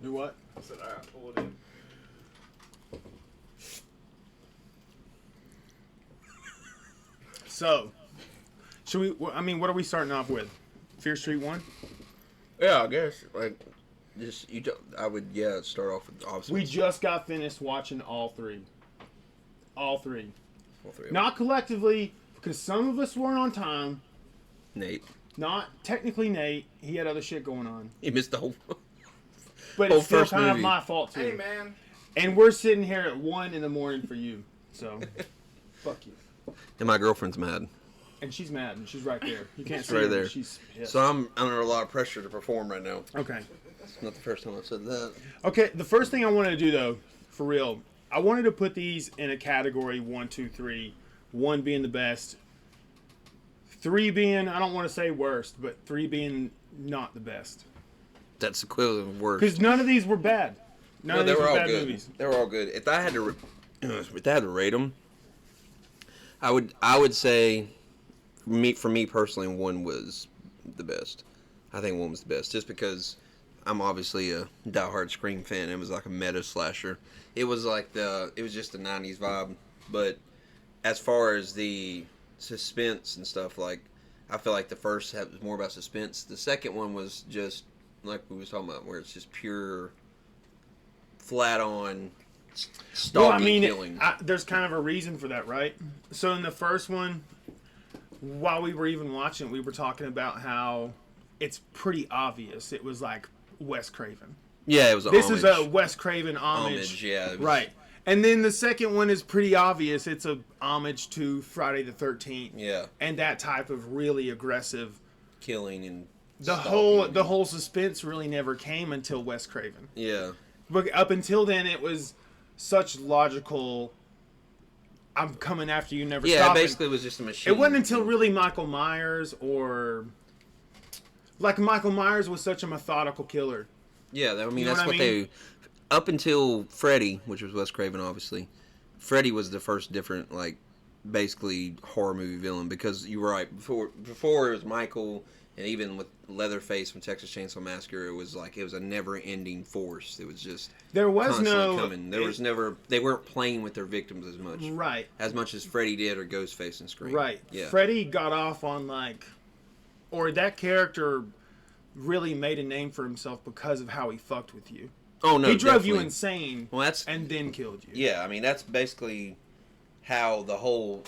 Do what? I said, all right, pull it in. So, should we? I mean, what are we starting off with? Fear Street 1? Yeah, I guess. Like, just, I would, start off with obviously. We just got finished watching all three. All three. All three of them. Not collectively, because some of us weren't on time. Nate. Not technically Nate. He had other shit going on. He missed the whole. But whole it's still first kind of movie. my fault, too. Hey, man. And we're sitting here at 1 in the morning for you. So, fuck you. And my girlfriend's mad. And she's mad, and she's right there. You can't She's see right her. there. But she's pissed. So I'm under a lot of pressure to perform right now. Okay. It's not the first time I've said that. Okay, the first thing I wanted to do, though, for real, I wanted to put these in a category 1, 2, 3. 1 being the best. 3 being, I don't want to say worst, but 3 being not the best. That's equivalent of worse. Because none of these were bad. None of they these were were all bad good. movies. They were all good. If I had to rate them, I would say, for me personally, 1 was the best. I think 1 was the best, just because I'm obviously a diehard Scream fan. It was like a meta slasher. It was like it was just a '90s vibe. But as far as the suspense and stuff, like, I feel like the first was more about suspense. The second one was just like we was talking about, where it's just pure, flat on. Well, I mean, killing. there's kind of a reason for that, right? So in the first one, while we were even watching it, we were talking about how it's pretty obvious. It was like Wes Craven. Yeah, it was. This is a Wes Craven homage. Yeah, it was, right. And then the second one is pretty obvious. It's a homage to Friday the 13th. Yeah, and that type of really aggressive killing and the whole suspense really never came until Wes Craven. Yeah, But up until then, it was such logical. I'm coming after you, never stopping. Yeah, basically it was just a machine. It wasn't until really Michael Myers Michael Myers was such a methodical killer. Yeah, I mean, You know that's what I what they... Up until Freddy, which was Wes Craven, obviously, Freddy was the first different, like, basically horror movie villain, because you were right, before it was Michael, and even with Leatherface from Texas Chainsaw Massacre, it was a never-ending force. It was just There was constantly no... coming. They weren't playing with their victims as much. Right. As much as Freddy did, or Ghostface and Scream. Right. Yeah. Freddy got off on, or that character really made a name for himself because of how he fucked with you. Oh, no, he drove definitely. you insane and then killed you. Yeah, I mean, that's basically how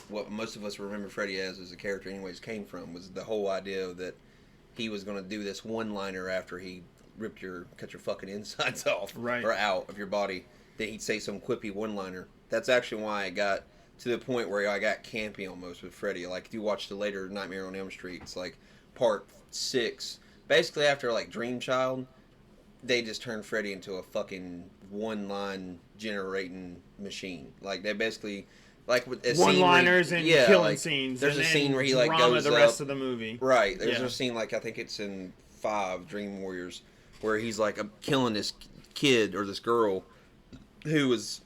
what most of us remember Freddy as a character anyways came from, was the whole idea that he was going to do this one-liner after he cut your fucking insides off, right, or out of your body, that he'd say some quippy one-liner. That's actually why I got to the point where I got campy almost with Freddy. Like, if you watch the later Nightmare on Elm Street, it's like part 6. Basically, after, like, Dream Child, they just turned Freddy into a fucking one-line generating machine. Like, they basically... Like with one-liners and killing scenes. There's a scene where he drama goes the rest of the movie. Right. There's a scene, like, I think it's in 5, Dream Warriors, where he's like killing this kid or this girl who was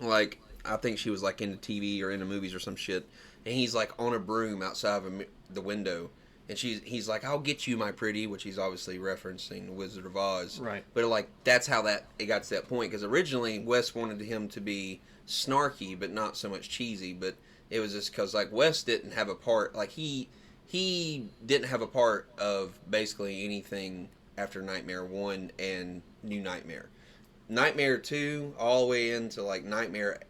like, I think she was like into TV or into movies or some shit, and he's like on a broom outside of the window, and he's like, "I'll get you, my pretty," which he's obviously referencing the Wizard of Oz. Right. But like that's how it got to that point, because originally Wes wanted him to be snarky but not so much cheesy, but it was just because like Wes didn't have a part, like he didn't have a part of basically anything after Nightmare 1 and New Nightmare. Nightmare 2 all the way into like Nightmare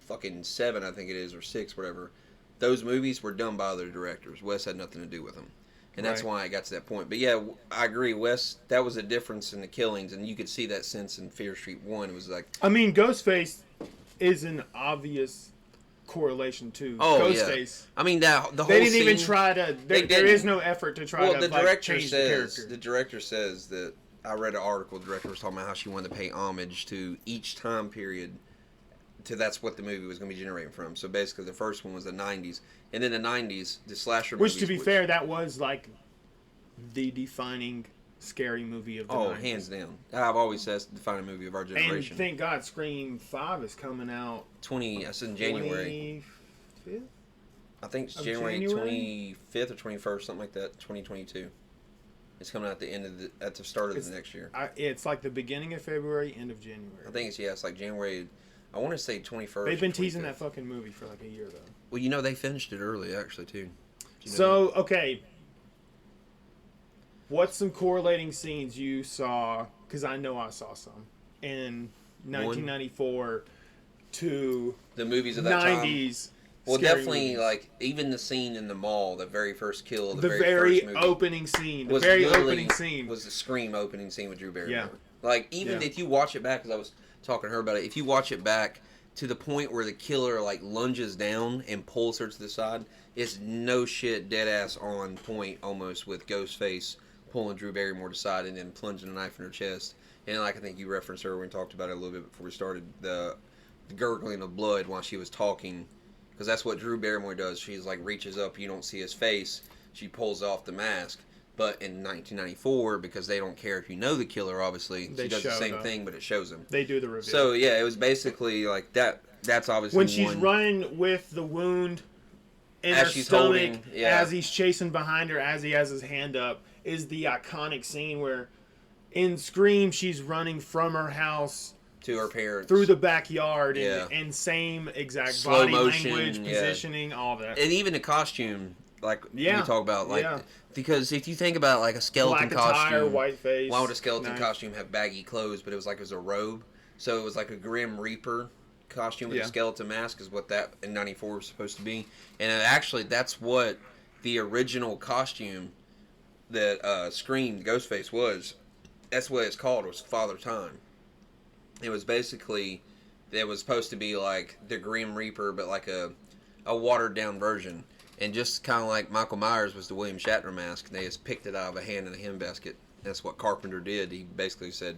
fucking 7, I think it is, or 6, whatever. Those movies were done by other directors. Wes had nothing to do with them. And that's why I got to that point. But yeah, I agree, Wes, that was a difference in the killings, and you could see that sense in Fear Street 1. It was like... I mean, Ghostface is an obvious correlation to Ghostface. Yeah. I mean, the whole They didn't scene, even try to... There is no effort to try to change the character. The director says that... I read an article, the director was talking about how she wanted to pay homage to each time period, that's what the movie was going to be generating from. So basically the first one was the 90s, and in the 90s, the slasher movies... Which, to be fair, that was like the defining scary movie of the 90s. Oh, hands down. I've always said it's the defining movie of our generation. And thank God Scream 5 is coming out... I said in January. 25th? I think it's January 25th or 21st, something like that, 2022. It's coming out at the start of the next year. It's like the beginning of February, end of January. I think it's like January. I want to say 21st. They've been teasing that fucking movie for like a year though. Well, they finished it early actually too. So okay, what's some correlating scenes you saw? Because I know I saw some in 1994 to the movies of that 90s. Time. Well, definitely, movies. like, even the scene in the mall, the very first kill, the very first movie, opening scene, was the Scream opening scene with Drew Barrymore. Yeah. Like, even if you watch it back, because I was talking to her about it, if you watch it back to the point where the killer, like, lunges down and pulls her to the side, it's no shit, dead ass on point almost with Ghostface pulling Drew Barrymore to the side and then plunging a knife in her chest. And, like, I think you referenced her when we talked about it a little bit before we started, the gurgling of blood while she was talking. Because that's what Drew Barrymore does. She's like reaches up, you don't see his face. She pulls off the mask. But in 1994, because they don't care if you know the killer, obviously, she does the same thing, but it shows him. They do the reveal. So yeah, it was basically like that. That's obviously when she's running with the wound in her stomach, as he's chasing behind her, as he has his hand up, is the iconic scene where in Scream she's running from her house to her parents through the backyard, and same exact slow body motion, language, positioning, all that, and even the costume, like we talk about, like because if you think about like a skeleton black costume, attire, white face, why would a skeleton costume have baggy clothes? But it was a robe, so it was like a Grim Reaper costume with a skeleton mask, is what that in '94 was supposed to be, and actually that's what the original costume that Scream Ghostface was. That's what it's called. It was Father Time. It was basically, it was supposed to be like the Grim Reaper, but like a watered down version. And just kind of like Michael Myers was the William Shatner mask, they just picked it out of a hand in a hem basket. That's what Carpenter did. He basically said,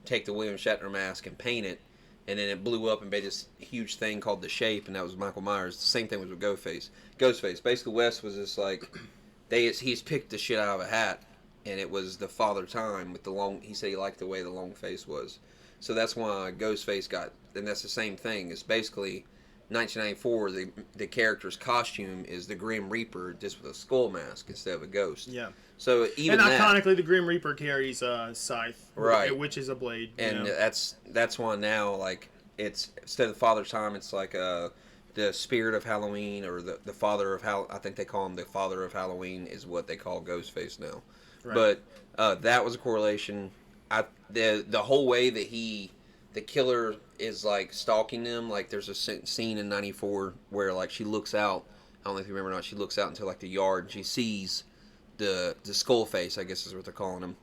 take the William Shatner mask and paint it, and then it blew up and made this huge thing called The Shape, and that was Michael Myers. The same thing was with Ghostface. Basically, Wes was just like, he's picked the shit out of a hat, and it was the Father Time with the long, he said he liked the way the long face was. So that's why Ghostface got, and that's the same thing. It's basically 1994. The character's costume is the Grim Reaper, just with a skull mask instead of a ghost. Yeah. So even and iconically, the Grim Reaper carries a scythe, right, which is a blade. And that's why now, like, it's instead of Father Time, it's like the spirit of Halloween, or the father of I think they call him the father of Halloween is what they call Ghostface now. Right. But that was a correlation. The whole way that the killer is like stalking them, like there's a scene in '94 where like she looks out, I don't know if you remember or not, she looks out into like the yard and she sees the skull face, I guess is what they're calling him,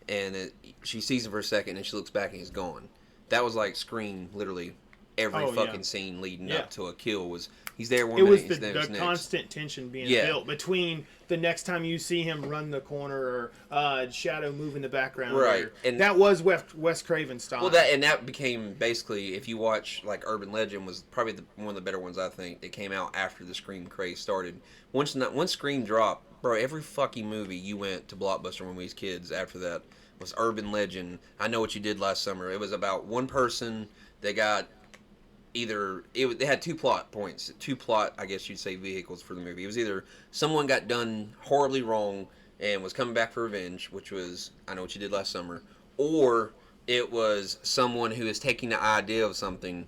and she sees him for a second and she looks back and he's gone. That was like Scream, literally every fucking scene leading up to a kill was he's there one minute, he's there the next. Constant tension being built between the next time you see him run the corner or shadow move in the background. Right. And that was Wes Craven style. Well, that became basically, if you watch, like, Urban Legend was probably one of the better ones, I think. It came out after the Scream craze started. Once Scream dropped, bro, every fucking movie you went to Blockbuster when we was kids after that was Urban Legend. I Know What You Did Last Summer. It was about one person that got they had two plot points, I guess you'd say, vehicles for the movie. It was either someone got done horribly wrong and was coming back for revenge, which was I Know What You Did Last Summer, or it was someone who is taking the idea of something,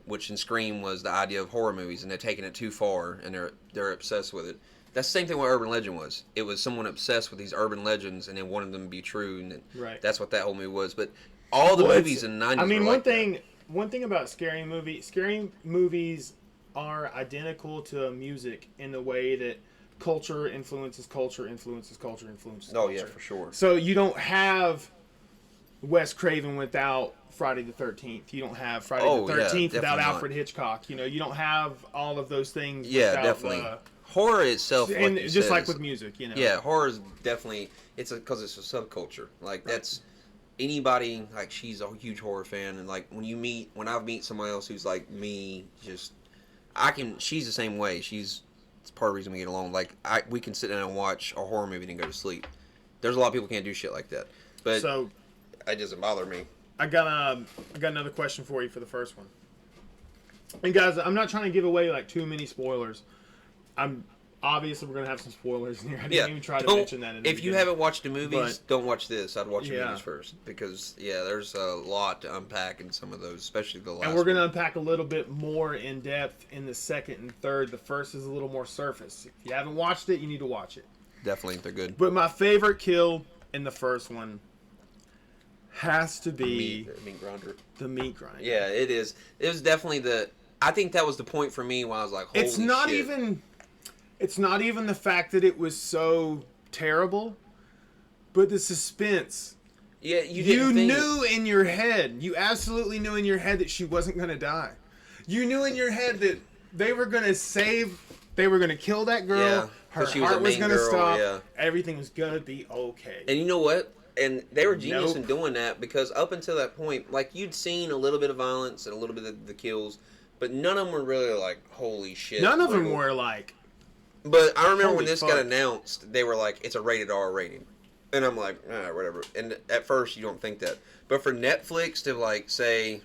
which in Scream was the idea of horror movies, and they're taking it too far and they're obsessed with it. That's the same thing what Urban Legend was. It was someone obsessed with these urban legends and they wanted them to be true, and that's what that whole movie was. But all the movies in the 90s I mean, were one thing about scary movies are identical to music in the way that culture influences culture influences culture influences culture. Oh yeah, for sure. So you don't have Wes Craven without Friday the 13th. You don't have Friday the 13th without Alfred Hitchcock. You know, you don't have all of those things. Yeah, without, definitely. Horror itself, and just like with music, you know. Yeah, horror is definitely because it's a subculture. Like that's. Anybody, like, she's a huge horror fan, and like when I meet somebody else who's like me, she's the same way. It's part of the reason we get along. Like we can sit down and watch a horror movie and go to sleep. There's a lot of people who can't do shit like that, but so it doesn't bother me. I got another question for you for the first one. And guys, I'm not trying to give away like too many spoilers. I'm obviously we're gonna have some spoilers in here. I didn't Yeah, even try to don't- mention that. In the if you beginning. haven't watched the movies, But- don't watch this. I'd watch the Yeah. movies first because there's a lot to unpack in some of those, especially the last. And we're going to one. unpack a little bit more in depth in the second and third. The first is a little more surface. If you haven't watched it, you need to watch it. Definitely, they're good. But my favorite kill in the first one has to be Meat grinder. the meat grinder. Yeah, it is. It was definitely the. I think that was the point for me when I was like, "Holy It's not shit. even. It's not even the fact that it was so terrible, but the suspense. Yeah, you You didn't think, knew in your head. You absolutely knew in your head that she wasn't going to die. You knew in your head that they were going to save. They were going to kill that girl. Yeah, Her 'cause she was heart a was main going to girl, stop. yeah. Everything was going to be okay. And you know what? And they were genius Nope. in doing that because up until that point, like you'd seen a little bit of violence and a little bit of the kills, but none of them were really like, "Holy shit!" None of Like, them were like. But I remember Holy when this fuck. got announced, they were like, "It's a rated R rating," and I'm like, whatever. And at first, you don't think that, but for Netflix to like say,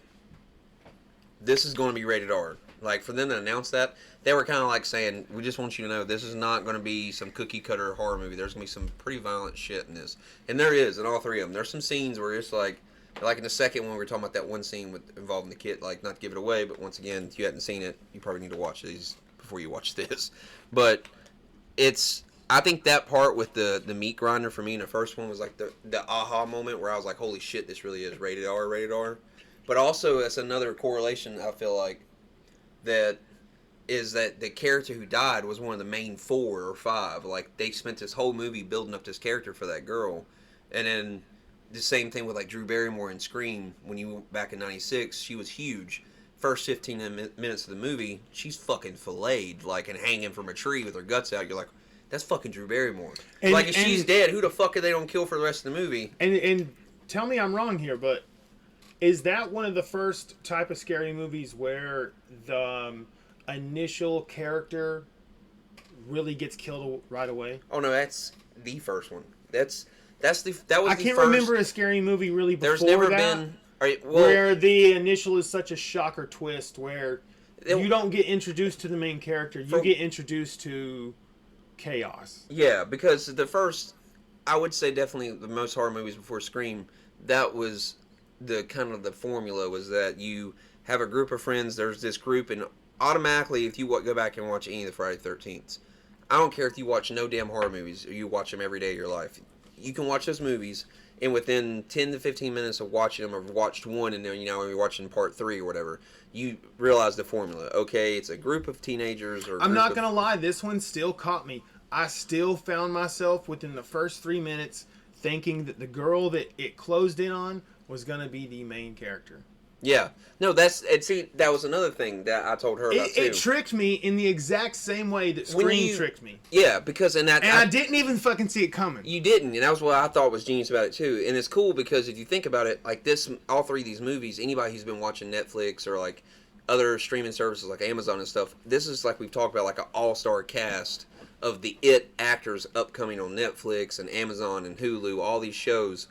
"This is going to be rated R," like for them to announce that, they were kind of like saying, "We just want you to know this is not going to be some cookie cutter horror movie. There's going to be some pretty violent shit in this," and there is in all three of them. There's some scenes where it's like in the second one, we were talking about that one scene with involving the kid. Like, not to give it away, but once again, if you hadn't seen it, you probably need to watch these before you watch this. But I think that part with the meat grinder for me in the first one was like the aha moment where I was like, holy shit, this really is rated R. But also, that's another correlation I feel like that is that the character who died was one of the main 4 or 5. Like, they spent this whole movie building up this character for that girl. And then the same thing with like Drew Barrymore in Scream. When you went back in '96, she was huge. First 15 minutes of the movie, she's fucking filleted, like, and hanging from a tree with her guts out. You're like, that's fucking Drew Barrymore. And- like, if she's and- dead, who the fuck are they don't kill for the rest of the movie? And tell me I'm wrong here, but is that one of the first type of scary movies where the initial character really gets killed right away? Oh no, that's the first one. That was I the can't first. remember a scary movie really before There's never that, been. All right, well, where the initial is such a shocker twist where It- you don't get introduced to the main character, you For- get introduced to chaos. yeah, because the first, I would say definitely the most horror movies before Scream, that was the kind of the formula was that you have a group of friends, there's this group, and automatically if you go back and watch any of the Friday the 13th, I don't care if you watch no damn horror movies or you watch them every day of your life. You can watch those movies, and within 10 to 15 minutes of watching them, or watched one, and then you're watching part 3 or whatever, you realize the formula. Okay, it's a group of teenagers. Or I'm not going to lie, this one still caught me. I still found myself within the first 3 minutes thinking that the girl that it closed in on was going to be the main character. Yeah, no, see, that was another thing that I told her about too. It tricked me in the exact same way that When Scream you- tricked me. Yeah, because in that And I didn't even fucking see it coming. you didn't, and that was what I thought was genius about it too. And it's cool because if you think about it, like this, all 3 of these movies, anybody who's been watching Netflix or like other streaming services like Amazon and stuff, this is like we've talked about, like an all-star cast of the actors upcoming on Netflix and Amazon and Hulu, all these shows.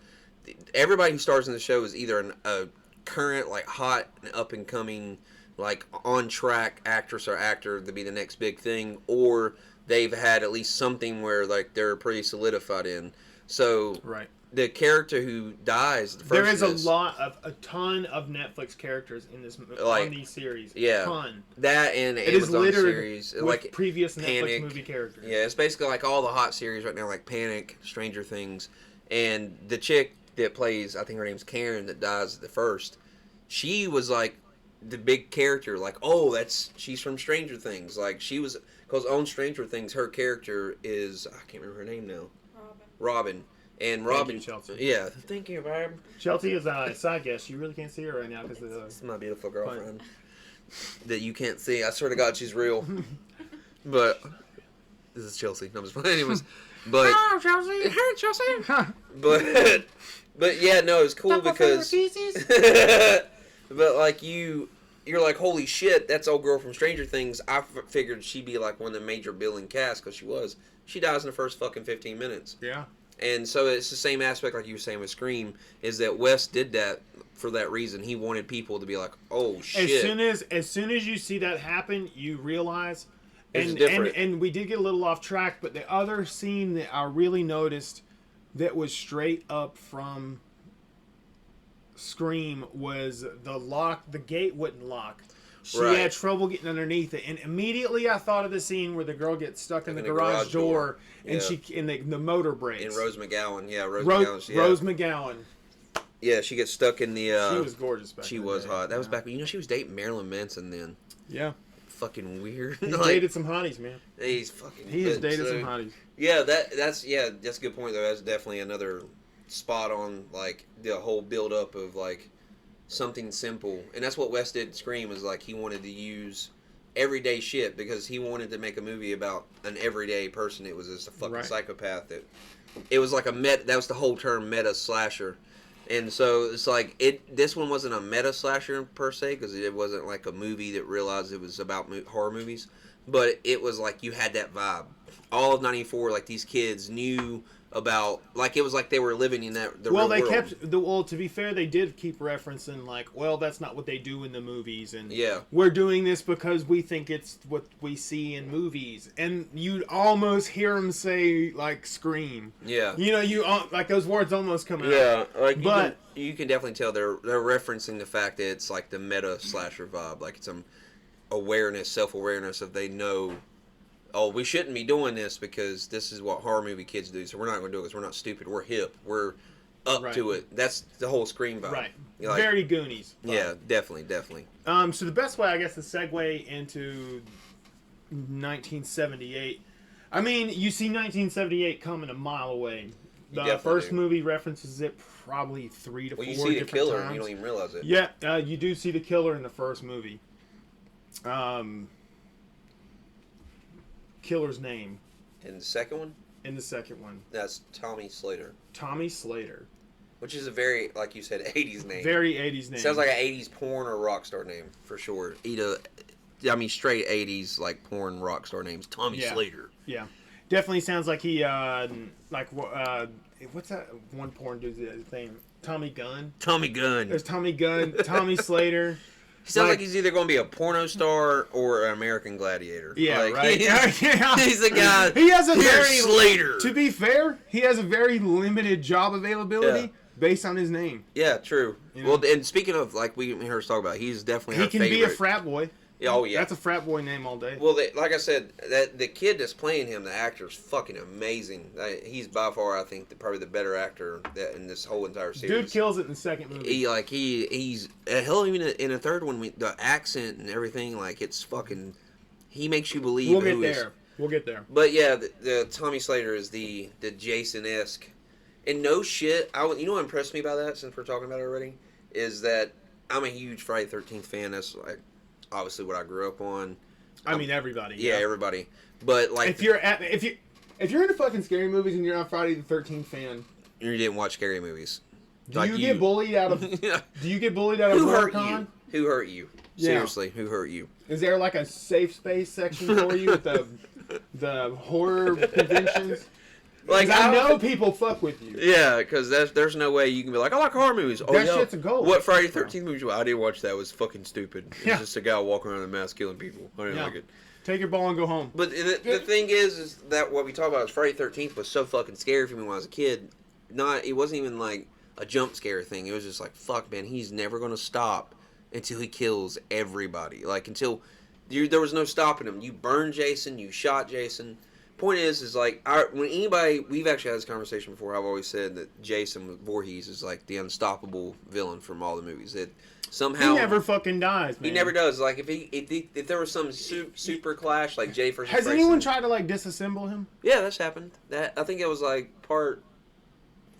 Everybody who stars in the show is either a current, like, hot and up and coming, like, on track actress or actor to be the next big thing, or they've had at least something where like they're pretty solidified in. So Right. the character who dies, the first There is is a ton of Netflix characters in this Like, on these series. yeah. Ton. that and the It is Amazon littered series, with like previous Panic. Netflix movie characters. Yeah, it's basically like all the hot series right now, like Panic, Stranger Things, and the chick that plays, I think her name's Karen, that dies the first. She was like the big character, like, oh, she's from Stranger Things. Like, she was, because on Stranger Things, her character is, I can't remember her name now. Robin. And Robin. you, Chelsea. Yeah, thank you, babe. Chelsea is a side guest. You really can't see her right now because This is my beautiful girlfriend that you can't see. I swear to God, she's real. But this is Chelsea. No, I'm just playing. Anyways, but Oh, Chelsea! hey, Chelsea. But yeah, no, it's cool because. But like you're like, holy shit, that's old girl from Stranger Things. I figured she'd be like one of the major billing cast because she was. She dies in the first fucking 15 minutes. Yeah. And so it's the same aspect like you were saying with Scream, is that Wes did that for that reason. He wanted people to be like, oh shit. As soon as you see that happen, you realize It's different. And we did get a little off track, but the other scene that I really noticed that was straight up from Scream was the gate wouldn't lock. She had trouble getting underneath it, and immediately I thought of the scene where the girl gets stuck in the garage door, and the motor breaks. And Rose McGowan, Rose McGowan. Yeah, she gets stuck in the. She was gorgeous back. She was hot. That was back. She was dating Marilyn Manson then. Yeah. Fucking weird. He dated some hotties, man. He's fucking. He has dated some hotties. Yeah, that's a good point though. That's definitely another spot on like the whole build up of like something simple, and that's what Wes did in Scream, is like he wanted to use everyday shit because he wanted to make a movie about an everyday person. It was just a fucking psychopath. It was like that was the whole term, meta slasher. And so it's like this one wasn't a meta slasher per se, because it wasn't like a movie that realized it was about horror movies, but it was like you had that vibe. All of '94, like these kids knew about, like it was like they were living in that. Well, they world. To be fair, they did keep referencing like, well, that's not what they do in the movies, and we're doing this because we think it's what we see in movies, and you'd almost hear them say like "Scream." Yeah, you like those words almost come out. Yeah, like you can definitely tell they're referencing the fact that it's like the meta slasher vibe, like it's some awareness, self-awareness of they know. Oh, we shouldn't be doing this because this is what horror movie kids do, so we're not going to do it because we're not stupid. We're hip. We're up to it. That's the whole Scream vibe. Right. Like, very Goonies vibe. Yeah, definitely. So the best way, I guess, to segue into 1978. I mean, you see 1978 coming a mile away. The first movie references it probably 3 to 4 different times. Well, you see the killer and you don't even realize it. Yeah, you do see the killer in the first movie. Killer's name. In the second one? In the second one. That's Tommy Slater. Tommy Slater. Which is a very, like you said, 80s name. Very 80s name. Sounds like an 80s porn or rock star name, for sure. Straight 80s, like, porn rock star names. Tommy Slater. Yeah. Definitely sounds like he, what's that one porn dude's name? Tommy Gunn? Tommy Gunn. There's Tommy Gunn, Tommy Slater. He sounds like he's either going to be a porno star or an American Gladiator. Yeah, like, right. He's the guy. He has a very Slater. To be fair, he has a very limited job availability based on his name. Yeah, true. Well, and speaking of, like we heard us talk about, he's definitely he can be a frat boy. Oh yeah, that's a frat boy name all day. Well, like I said, that the kid that's playing him, the actor, is fucking amazing. He's by far, I think, probably the better actor in this whole entire series. Dude kills it in the second movie. He's hell, even in the third one, the accent and everything, like it's fucking. He makes you believe. We'll get there. But yeah, the Tommy Slater is the Jason-esque, and no shit. You know what impressed me by that, since we're talking about it already, is that I'm a huge Friday the 13th fan. That's like obviously what I grew up on. I mean, everybody. Yeah, everybody. But like, if you're into fucking scary movies and you're not Friday the 13th fan, you didn't watch scary movies. Do you get bullied out of? Do you get bullied out of HorrorCon? Who hurt you? Seriously, who hurt you? Is there like a safe space section for you at the horror conventions? Like I know people fuck with you. Yeah, because there's no way you can be like, I like horror movies. Oh, that shit's a gold. What Friday the 13th movie? I didn't watch that. It was fucking stupid. It was just a guy walking around in a mask killing people. I didn't like it. Take your ball and go home. But the thing is that what we talk about is Friday the 13th was so fucking scary for me when I was a kid. It wasn't even like a jump scare thing. It was just like, fuck, man, he's never going to stop until he kills everybody. Like, until there was no stopping him. You burned Jason. You shot Jason. Point is like, we've actually had this conversation before. I've always said that Jason Voorhees is like the unstoppable villain from all the movies. That somehow he never fucking dies, man. He never does. Like if there was some super clash, like Jay versus has Grayson, anyone tried to like disassemble him? Yeah, that's happened. I think it was like part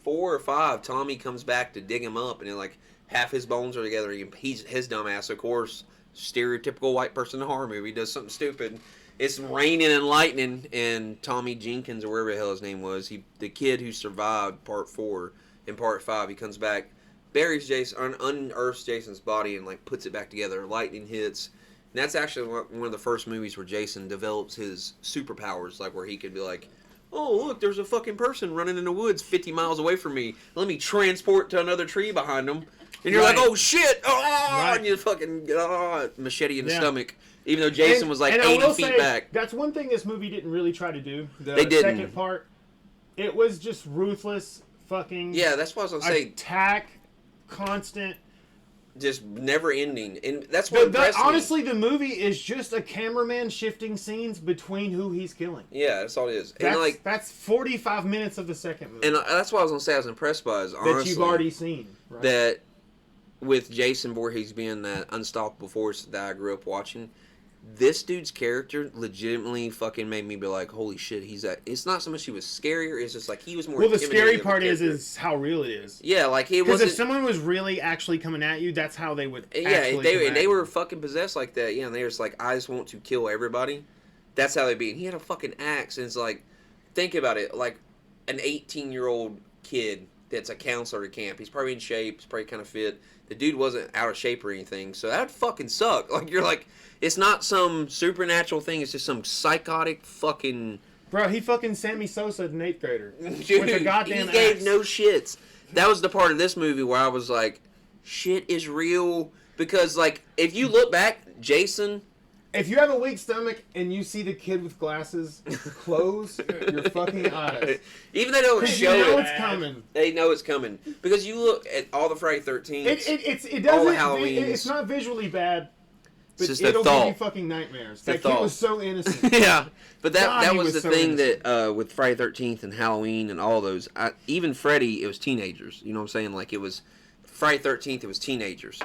4 or 5. Tommy comes back to dig him up, and then like half his bones are together. He's his dumbass, of course, stereotypical white person in a horror movie, does something stupid. It's raining and lightning, and Tommy Jenkins, or wherever the hell his name was, the kid who survived part 4 and part 5, he comes back, buries Jason, unearths Jason's body, and like puts it back together. Lightning hits. And that's actually one of the first movies where Jason develops his superpowers, like where he could be like, oh, look, there's a fucking person running in the woods 50 miles away from me. Let me transport to another tree behind them. And you're like, oh shit! Oh! Right. And you fucking machete in the stomach. Even though Jason was like 80 feet back. That's one thing this movie didn't really try to do. They didn't. Second part, it was just ruthless fucking. Yeah, that's what I was gonna say. Attack, constant. Just never ending, and that's what impressed me. Honestly, the movie is just a cameraman shifting scenes between who he's killing. Yeah, that's all it is. And that's 45 minutes of the second movie. And that's what I was gonna say. I was impressed by is honestly that you've already seen. Right? That with Jason Voorhees being that unstoppable force that I grew up watching, this dude's character legitimately fucking made me be like, holy shit, he's that. It's not so much he was scarier, it's just like he was more. Well, the scary part is how real it is. Yeah, like it was. Because if someone was really actually coming at you, that's how they would. Yeah, they were fucking possessed like that. Yeah, and they were just like, I just want to kill everybody. That's how they be. And he had a fucking axe, and it's like, think about it, like an 18-year-old kid that's a counselor at camp. He's probably in shape. He's probably kind of fit. The dude wasn't out of shape or anything, so that'd fucking suck. Like you're like. It's not some supernatural thing. It's just some psychotic fucking... Bro, he fucking Sammy Sosa an 8th grader. Dude, with a goddamn he gave axe. no shits. That was the part of this movie where I was like, shit is real. Because, like, if you look back, Jason... If you have a weak stomach and you see the kid with glasses, close your fucking eyes. Even though they don't show you know it. It's coming. They know it's coming. Because you look at all the Friday 13th, it doesn't, all the Halloweens. It's not visually bad. But it's just it'll the thought. give you fucking nightmares. That kid was so innocent. Yeah, but that was the so thing innocent. that with Friday 13th and Halloween and all those, even Freddy, it was teenagers. You know what I'm saying? Like it was Friday 13th, it was teenagers.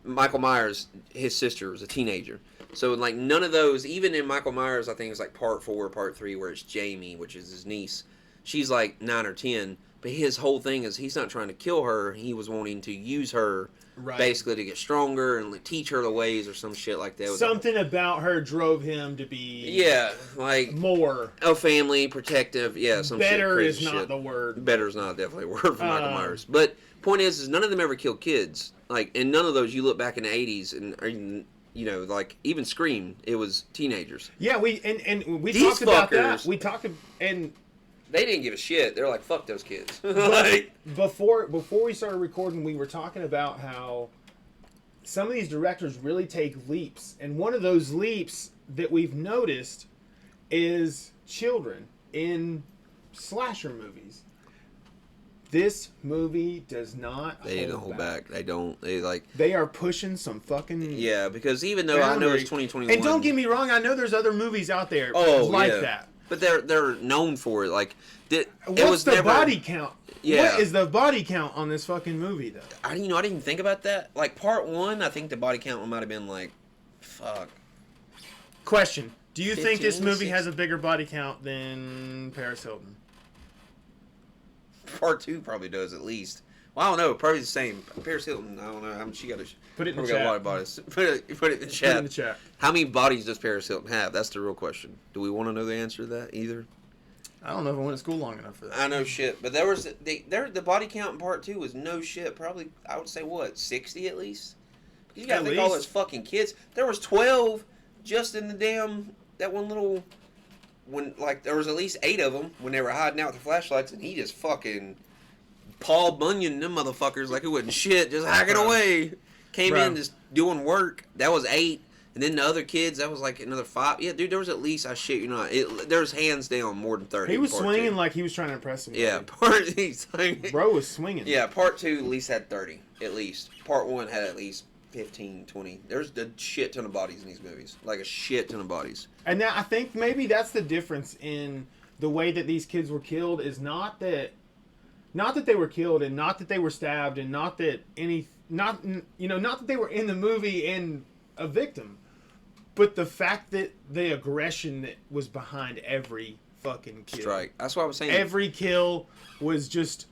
Michael Myers, his sister, was a teenager. So like none of those, even in Michael Myers, I think it was like part 4, part 3, where it's Jamie, which is his niece. She's like 9 or 10, but his whole thing is he's not trying to kill her. He was wanting to use her. Right. Basically to get stronger and like, teach her the ways or some shit like that. Something about her drove him to be like more a family protective. Yeah, some better shit, is not shit. The word. Better is not definitely a word for Michael Myers. But point is none of them ever killed kids. Like, and none of those you look back in the 80s and you know, like even Scream, it was teenagers. Yeah, we talked about that. We talked and. They didn't give a shit. They're like, fuck those kids. Like before we started recording, we were talking about how some of these directors really take leaps. And one of those leaps that we've noticed is children in slasher movies. This movie does not They don't hold back. They don't. They are pushing some fucking... Yeah, because even though I know it's 2021... And don't get me wrong, I know there's other movies out there that. But they're known for it. Like, what's the body count? Yeah. What is the body count on this fucking movie, though? I didn't even think about that. Like, part 1, I think the body count might have been like, fuck. Question. Do you 15, think this movie 16? has a bigger body count than Paris Hilton? Part 2 probably does, at least. Well, I don't know. Probably the same. Paris Hilton, I don't know. How much she got to... Put it in the chat. chat. A lot of bodies. Put it in the chat. Put it in the chat. How many bodies does Paris Hilton have? That's the real question. Do we want to know the answer to that either? I don't know if I went to school long enough for that. I know shit. But there was... the body count in part 2 was no shit. Probably, I would say, what, 60 at least? Because you got to think all those fucking kids. There was 12 just in the damn... That one little... When, like, there was at least 8 of them when they were hiding out with the flashlights, and he just fucking... Paul Bunyan them motherfuckers like it wasn't shit, just hacking away. Came in just doing work. That was 8. And then the other kids, that was like another 5. Yeah, dude, there was at least, I shit you not, there's hands down more than 30. He was swinging like he was trying to impress him. Yeah, Bro was swinging. Yeah, part 2 at least had 30, at least. Part 1 had at least 15, 20. There's a shit ton of bodies in these movies. Like a shit ton of bodies. And now I think maybe that's the difference in the way that these kids were killed is not that they were killed and not that they were stabbed and not that they were in the movie and a victim, but the fact that the aggression that was behind every fucking kill. Strike. That's what I was saying. Every kill was just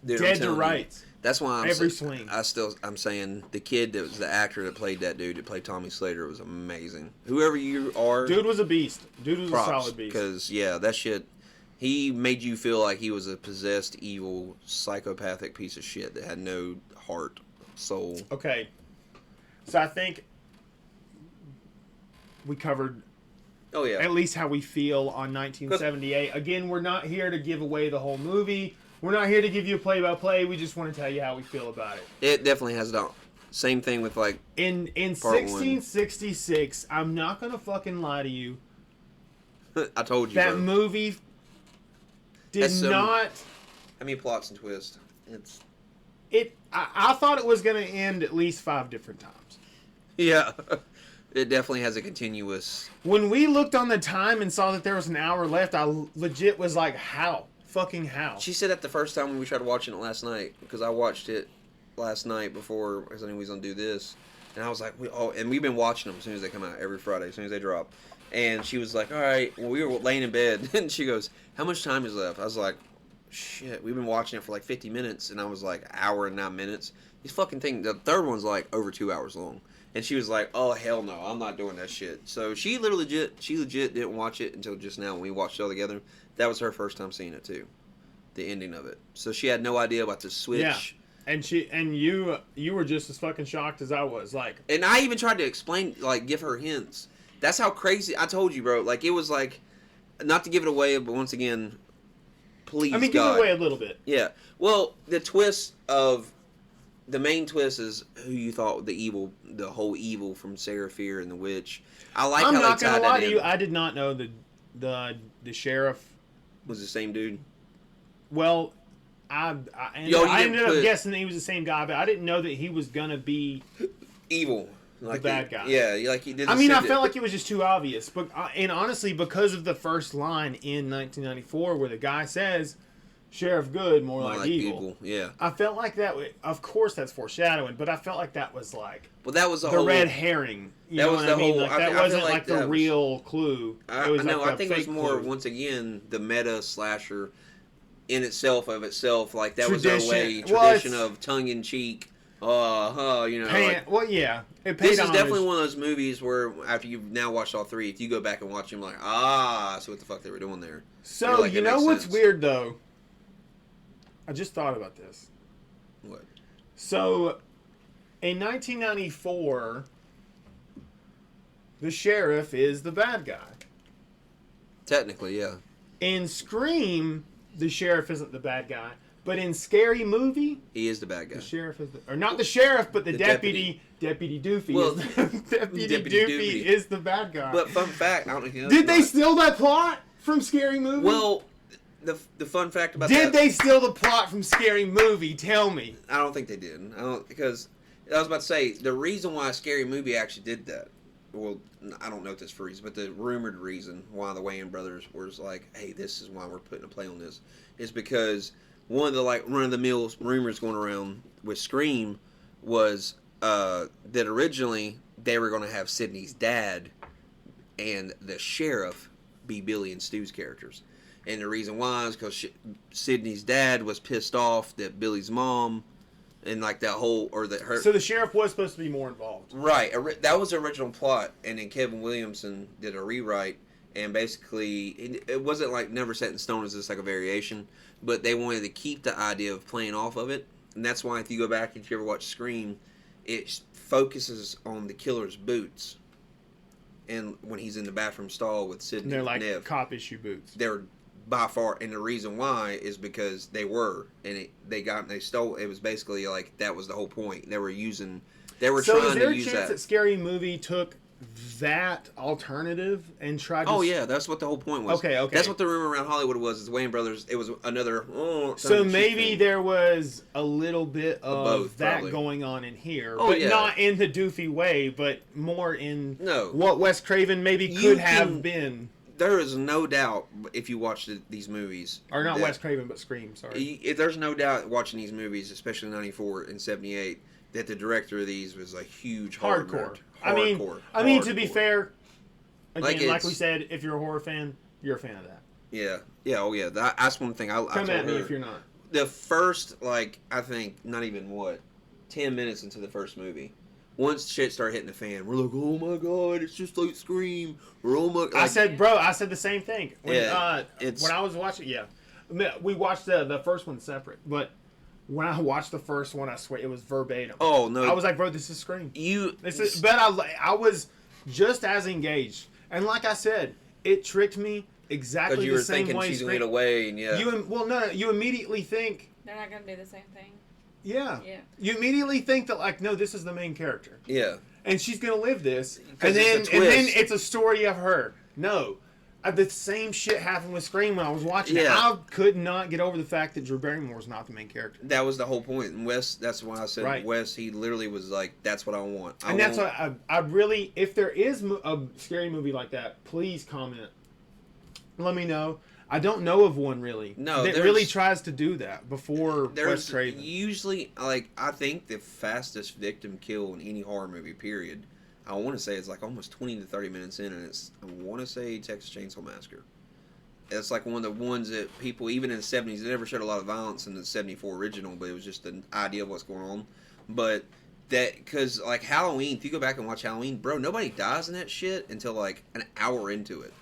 dead to rights. That's why I'm every swing. I'm saying the kid that was the actor that played that dude that played Tommy Slater was amazing. Whoever you are, dude was a beast. Dude was a solid beast. Because that shit. He made you feel like he was a possessed, evil, psychopathic piece of shit that had no heart, soul. Okay. So I think we covered at least how we feel on 1978. Again, we're not here to give away the whole movie. We're not here to give you a play-by-play. We just want to tell you how we feel about it. It definitely has Same thing with like in Part 1666. I'm not gonna fucking lie to you. I told you That bro. movie did not. How many plots and twists? It's I thought it was gonna end at least 5 different times. yeah. It definitely has a continuous. When we looked on the time and saw that there was an hour left, I legit was like, how? Fucking how? She said that the first time when we tried watching it last night, because I watched it last night before, because I knew we was going to do this. And I was like, and we've been watching them as soon as they come out, every Friday, as soon as they drop. And she was like, all right, well, we were laying in bed, and she goes, how much time is left? I was like, shit, we've been watching it for like 50 minutes, and I was like, hour and 9 minutes. These fucking things, the third one's like over 2 hours long. And she was like, oh, hell no, I'm not doing that shit. So she legit didn't watch it until just now when we watched it all together. That was her first time seeing it, too. The ending of it. So she had no idea about the switch. Yeah. And you were just as fucking shocked as I was. Like, and I even tried to explain, like, give her hints. That's how crazy, I told you, bro. Like, it was like, not to give it away, but once again, please, I mean, God. give it away a little bit. Yeah. Well, the main twist is who you thought the whole evil from Sarah Fear and the witch. I like I'm how not they gonna tied lie that to in. you. I did not know the sheriff Was the same dude. Well, I ended up guessing that he was the same guy, but I didn't know that he was gonna be Evil. Like the bad guy. Yeah, like he did. I mean, I felt like it was just too obvious, but and honestly, because of the first line in 1994 where the guy says, "Sheriff Good, more like evil." Yeah. I felt like that. Of course, that's foreshadowing, but I felt like that was like Well, that was the whole red herring. You that know was what the I mean? whole- Like, I that feel wasn't like like that the was- real clue. I It was know. like I think it was fake more clue. once again the meta slasher in itself. Like that was their way tradition of tongue in cheek. You know. Well, yeah. It paid This is homage. definitely one of those movies where after you've now watched all three, if you go back and watch them, like I see what the fuck they were doing there. So like, you it know makes what's sense. weird though? I just thought about this. What? So, in 1994, the sheriff is the bad guy. Technically, yeah. In Scream, the sheriff isn't the bad guy. But in Scary Movie, He is the bad guy. the sheriff is or not the sheriff, but the deputy. Deputy Doofy. Well, Deputy Deputy Doofy Doofy. is the bad guy. But fun fact, I don't know if you know. Did they this or steal that plot from Scary Movie? not. Well, the fun fact about Did that, they steal the plot from Scary Movie? Tell me. I don't think they did. Because I was about to say the reason why Scary Movie actually did that. Well, I don't know if this for reason, but the rumored reason why the Wayans brothers was like, "Hey, this is why we're putting a play on this," is because one of the run of the mill rumors going around with Scream was that originally they were going to have Sidney's dad and the sheriff be Billy and Stu's characters. And the reason why is because Sidney's dad was pissed off that Billy's mom and like that whole So the sheriff was supposed to be more involved. Right, that was the original plot, and then Kevin Williamson did a rewrite, and basically it wasn't like never set in stone as just like a variation, but they wanted to keep the idea of playing off of it, and that's why if you go back and if you ever watch Scream, it focuses on the killer's boots, and when he's in the bathroom stall with Sidney And they're like Nev, cop issue boots. they're by far, and the reason why is because they were, and they stole. It was basically like that was the whole point. They were So trying is there to a use chance that Scary Movie took that alternative and tried to... Oh yeah, that's what the whole point was. Okay. That's what the rumor around Hollywood was. Is Wayans Brothers? It was another. So maybe there was a little bit of both, that probably. going on in here, Oh, but yeah. not in the doofy way, but more in No. what Wes Craven maybe You could have can- been. There is no doubt if you watch these movies, Or not that- Wes Craven, but Scream, sorry. There's no doubt watching these movies, especially '94 and '78, that the director of these was a huge horror Hardcore. nerd. I mean, to be Hardcore. fair, again, like we it's- said, if you're a horror fan, you're a fan of that. Yeah. Oh yeah. That's one thing I Come told at me her. if you're not. The first, I think, not even 10 minutes into the first movie, once shit started hitting the fan, we're like, oh my god, it's just like Scream. Or oh my. I said the same thing. When, Yeah, when I was watching, we watched the first one separate, but when I watched the first one, I swear it was verbatim. Oh no. I was like, bro, this is Scream. But I was just as engaged, and like I said, it tricked me exactly you the were same thinking way. she's gonna get away, and yeah. You immediately think They're not going to do the same thing. Yeah. Yeah. You immediately think that, like, no, this is the main character. Yeah. And she's going to live this. 'Cause And it's then, a and then twist. it's a story of her. No. The same shit happened with Scream when I was watching it. Yeah. I could not get over the fact that Drew Barrymore's not the main character. That was the whole point. And Wes, that's why I said Right. Wes, he literally was like, that's what I want. And that's why I really, if there is a scary movie like that, please comment. Let me know. I don't know of one really. No, that really tries to do that before Wes There's Craven. usually, like, I think the fastest victim kill in any horror movie, period, I want to say it's like almost 20 to 30 minutes in, and it's, I want to say Texas Chainsaw Massacre. It's like one of the ones that people, even in the 70s, they never showed a lot of violence in the 74 original, but it was just an idea of what's going on. But that, because, like, Halloween, if you go back and watch Halloween, bro, nobody dies in that shit until, like, an hour into it.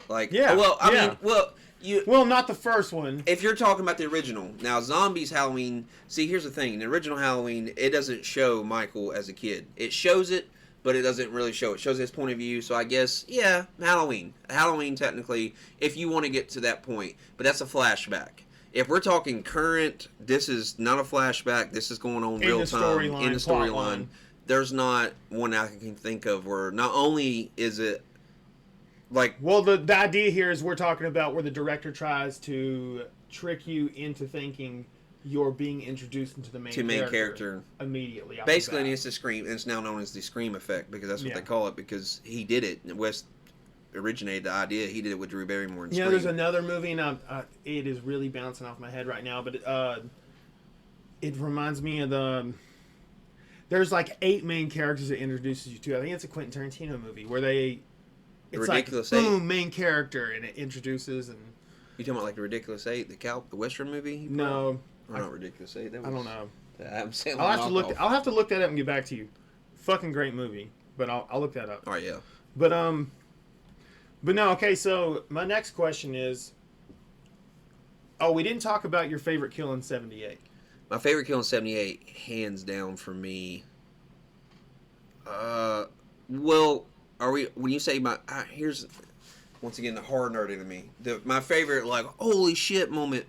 Like, Yeah, well, I yeah. mean, well, you... Well, not the first one. If you're talking about the original, now Zombies Halloween, see, here's the thing. In the original Halloween, it doesn't show Michael as a kid. It shows it, but it doesn't really show it. It shows his point of view, so I guess, yeah, Halloween. Halloween, technically, if you want to get to that point. But that's a flashback. If we're talking current, this is not a flashback. This is going on In real the time. storyline, In the plot storyline. line. There's not one I can think of where not only is it, like... Well, the idea here is we're talking about where the director tries to trick you into thinking you're being introduced into the main character immediately. off the Basically, bat. it's the Scream. It's now known as the Scream effect because that's what Yeah. they call it. Because he did it. Wes originated the idea. He did it with Drew Barrymore and You know, Scream. there's another movie, and it is really bouncing off my head right now, but it reminds me of the... There's like 8 main characters it introduces you to. I think it's a Quentin Tarantino movie where they... It's Ridiculous like, Eight? boom, main character, and it introduces, and... You talking about like the Ridiculous Eight, the Western movie? he put out? No, Or not Ridiculous Eight. That was, I don't know. I'm saying I'll have to look. I'll have to look that up and get back to you. Fucking great movie, but I'll look that up. All right, yeah. But no. Okay, so my next question is. Oh, we didn't talk about your favorite kill in '78. My favorite kill in '78, hands down for me. Well, are we? When you say my, here's once again the horror nerd in me. My favorite, like, holy shit moment.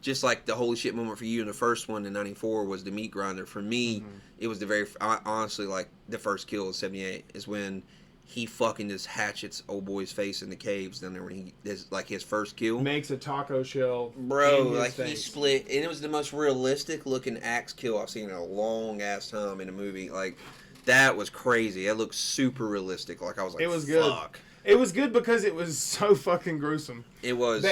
Just like the holy shit moment for you in the first one in '94 was the meat grinder. For me, it was the very, honestly, like, the first kill in '78 is when he fucking just hatchets old boy's face in the caves down there when he is like his first kill. Makes a taco shell. Bro, in his like face. he split, and it was the most realistic looking axe kill I've seen in a long ass time in a movie. Like, that was crazy. It looked super realistic. Like, I was like, It was good. Fuck. It was good because it was so fucking gruesome. It was.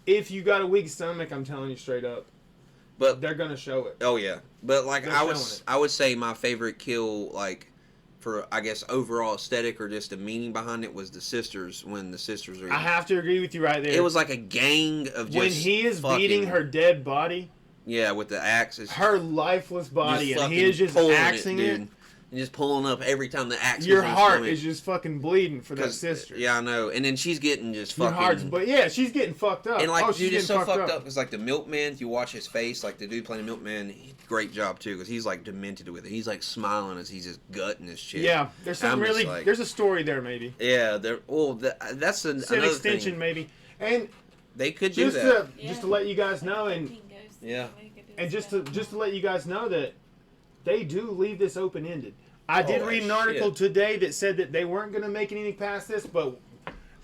If you got a weak stomach, I'm telling you straight up, But they're gonna show it. oh yeah, but like They're I showing would, it. I would say my favorite kill, like for I guess overall aesthetic or just the meaning behind it, was the sisters when the sisters are. I have to agree with you right there. It was like a gang of just when he is fucking, beating her dead body, Yeah, with the axes. her lifeless body, Just and he is just pulling axing it. dude. And just pulling up every time the axe. Your goes in his heart stomach. is just fucking bleeding for that 'Cause, sister. Yeah, I know. And then she's getting just Your fucking. heart's, but yeah, she's getting fucked up. And like, she's dude, it's getting so fucked up because like the milkman, if you watch his face, like the dude playing the milkman, great job too because he's like demented with it. He's like smiling as he's just gutting his shit. Yeah, there's some I'm just really. like- There's a story there, maybe. Yeah, they're well. That's It's an another extension, thing. maybe. And They could do just that. to let you guys know, Yeah. and just to let you guys know that they do leave this open ended. I did Oh, read an article shit. today that said that they weren't going to make anything past this, but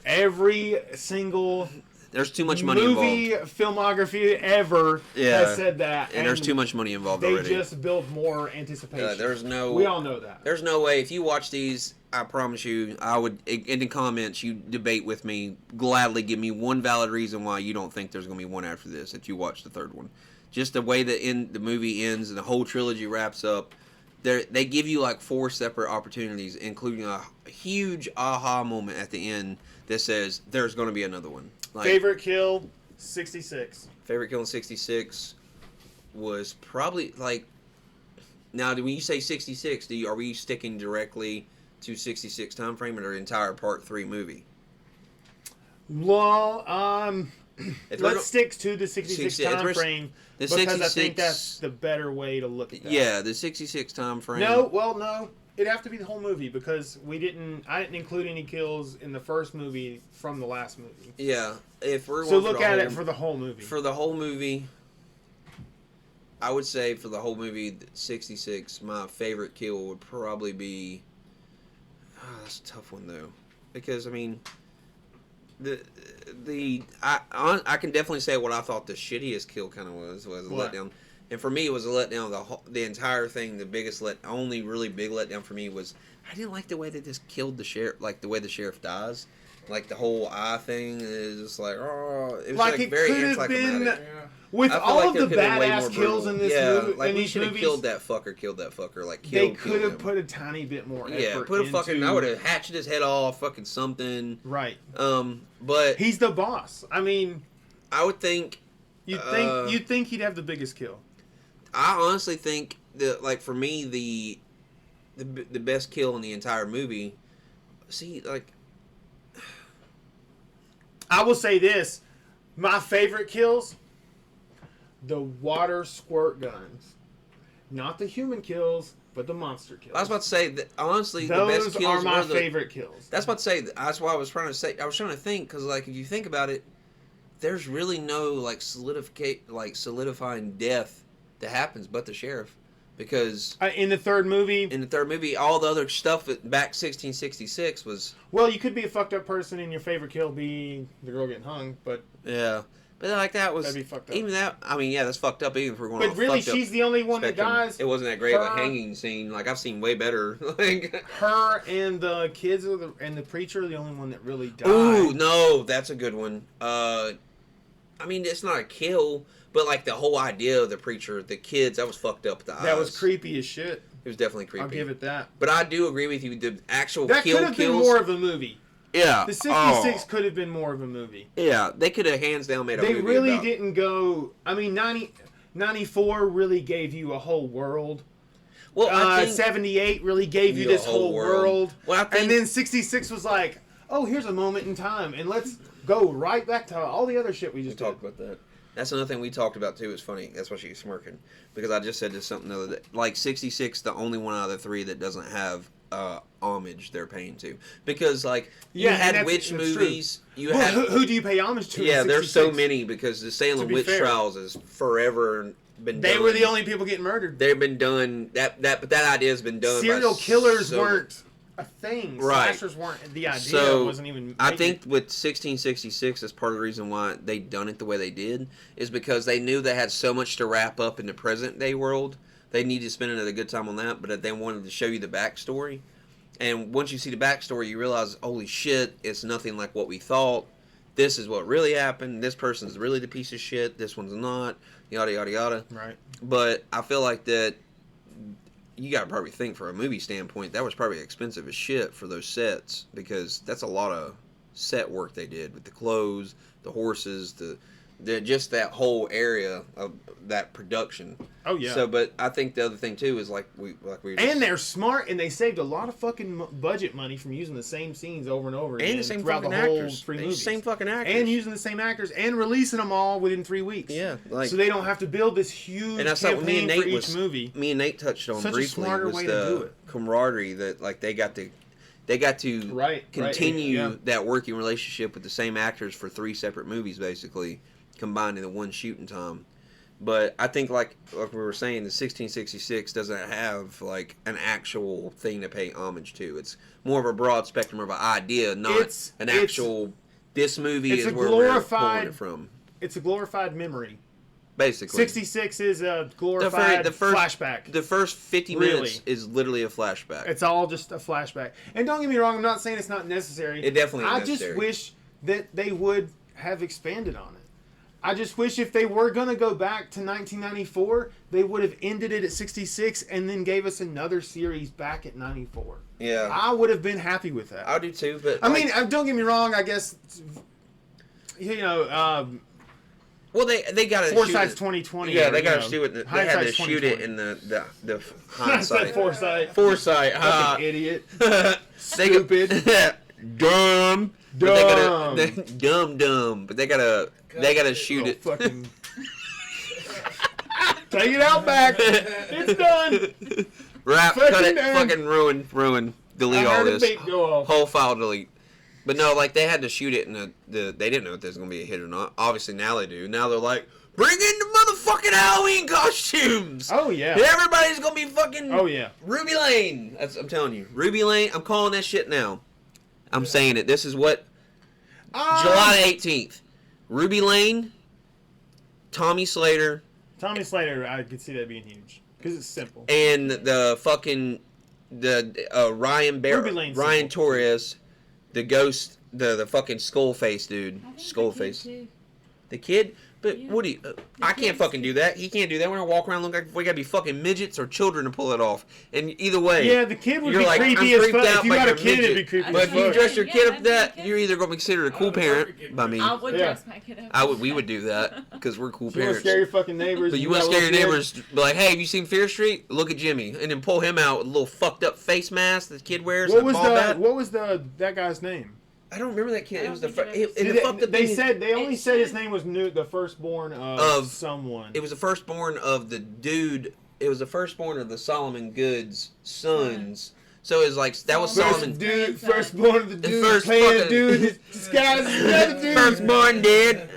every single There's too much money movie involved, filmography ever Yeah. has said that, and there's too much money involved They already. just build more anticipation. There's no. We all know that. There's no way if you watch these. I promise you, I would in the comments you debate with me. Gladly give me one valid reason why you don't think there's going to be one after this if you watch the third one. Just the way the movie ends and the whole trilogy wraps up. They give you like 4 separate opportunities, including a huge aha moment at the end that says there's going to be another one. Like, Favorite kill, 66. Favorite kill in '66 was probably like. Now, when you say '66, are we sticking directly to '66 time frame or the entire Part 3 movie? Well, If we're let's stick to the 66 66 time frame the because I 66 think that's the better way to look at that. Yeah, the '66 time frame. No. It'd have to be the whole movie because I didn't include any kills in the first movie from the last movie. Yeah, if we're So going for look the at whole- it for the whole movie. for the whole movie. I would say for the whole movie, 66, my favorite kill would probably be. That's a tough one though, because I mean, I can definitely say what I thought the shittiest kill kind of was a letdown, and for me it was a letdown. The entire thing, the biggest only really big letdown for me was I didn't like the way they just killed the sheriff, like the way the sheriff dies. Like the whole eye thing is just like, oh, it was like it very could have anticlimactic. been with all of the badass kills in this movie. Like in we these should have movies, killed that fucker. Like they could have put a tiny bit more effort. Yeah, put a fucking. I would have hatcheted his head off, fucking something. Right. But he's the boss. I mean, I would think. You'd think he'd have the biggest kill. I honestly think that, like, for me, the best kill in the entire movie. See, like. I will say this. My favorite kills, the water squirt guns. Not the human kills, but the monster kills. I was about to say, that, honestly, those the best kills are my favorite kills. That's about to say, that's why I was trying to say, I was trying to think, because, like, if you think about it, there's really no, like, solidifying death that happens but the sheriff. Because in the third movie, all the other stuff back 1666 was. Well, you could be a fucked up person and your favorite kill be the girl getting hung, but yeah, but like that was that'd be fucked up. Even that, I mean, yeah, that's fucked up. Even if we're going. But really, she's the only one spectrum. That dies. It wasn't that great of a hanging scene. Like I've seen way better. Like her and the kids and the preacher are the only one that really died. Ooh, no, that's a good one. I mean, it's not a kill. But, like, the whole idea of the preacher, the kids, that was fucked up. That was creepy as shit. It was definitely creepy. I'll give it that. But I do agree with you. The actual that could have been more of a movie. Yeah. The 66 could have been more of a movie. Yeah. They could have hands down made a movie. They really didn't go... I mean, 94 really gave you a whole world. Well, I think 78 really gave you this whole world. Well, and then 66 was like, oh, here's a moment in time. And let's go right back to all the other shit we just talked about that. That's another thing we talked about, too. It's funny. That's why she's smirking. Because I just said this something the other day. Like, 66, the only one out of the three that doesn't have homage they're paying to. Because, like, you had witch movies. Who do you pay homage to? Yeah, there's so many. Because the Salem Witch Trials is forever been done. They were the only people getting murdered. They've been done. That idea has been done. Serial killers weren't a thing. Right. Slashers weren't the idea. So, wasn't even. I think with 1666, that's part of the reason why they done it the way they did, is because they knew they had so much to wrap up in the present day world. They needed to spend a good time on that, but they wanted to show you the backstory. And once you see the backstory, you realize, holy shit, it's nothing like what we thought. This is what really happened. This person's really the piece of shit. This one's not. Yada yada yada. Right. But I feel like that. You got to probably think from a movie standpoint, that was probably expensive as shit for those sets, because that's a lot of set work they did with the clothes, the horses, the just that whole area of that production. Oh yeah. So, but I think the other thing too is like we were just, and they're smart, and they saved a lot of fucking budget money from using the same scenes over and over again and the same throughout fucking the whole actors, 3 movies. Same fucking actors, and using the same actors, and releasing them all within 3 weeks. Yeah, like so they don't have to build this huge campaign for each movie. Me and Nate touched on Such briefly a smarter was way to do it. Camaraderie that like they got to continue that working relationship with the same actors for 3 separate movies, basically combined into one shooting time. But I think like we were saying, the 1666 doesn't have like an actual thing to pay homage to. It's more of a broad spectrum of an idea, not an actual. This movie is where we're pulling it from. It's a glorified memory. Basically, 66 is a glorified flashback. The first 50 minutes is literally a flashback. It's all just a flashback. And don't get me wrong, I'm not saying it's not necessary. It definitely is necessary. I just wish that they would have expanded on it. I just wish if they were going to go back to 1994, they would have ended it at 66 and then gave us another series back at 94. Yeah. I would have been happy with that. I do too, but... I mean, don't get me wrong, I guess, you know... well, they got to Foresight's 2020. Yeah, they got to shoot it. They had to shoot it in the hindsight. Foresight. Foresight. Fucking idiot. Stupid. Dumb. Dumb. But they gotta shoot it. Fucking... Take it out back. It's done. Wrap. Cut it. Done. Fucking ruin. Delete all this. Whole file delete. But no, like they had to shoot it in they didn't know if there's gonna be a hit or not. Obviously now they do. Now they're like, Bring in the motherfucking Halloween costumes. Oh yeah. Everybody's gonna be fucking. Oh yeah. Ruby Lane. I'm telling you, Ruby Lane. I'm calling that shit now. I'm saying it. This is what. July 18th. Ruby Lane. Tommy Slater. Tommy Slater, I could see that being huge because it's simple. And the fucking Ryan Torres, the ghost, the fucking skull face dude, skull face. The kid. But yeah. What do you? I can't fucking do that. He can't do that. We're gonna walk around looking like we gotta be fucking midgets or children to pull it off. And either way, yeah, the kid would be like, creepy as fuck. If you got a kid, it'd be creepy. But if you dress your kid up to that, you're either gonna be considered a cool parent by me. I would dress my kid up. We would do that because we're cool you parents. Want to scare your fucking neighbors? But you want to scare your neighbors? Be like, hey, have you seen Fear Street? Look at Jimmy, and then pull him out with a little fucked up face mask the kid wears. What was that guy's name? I don't remember that kid. It was they only said his name was the firstborn of someone. It was the firstborn of the dude. It was the firstborn of the Solomon Goods sons. So it was like that was Solomon. Firstborn of the dude playing the dude. This guy's another dude. Firstborn dude.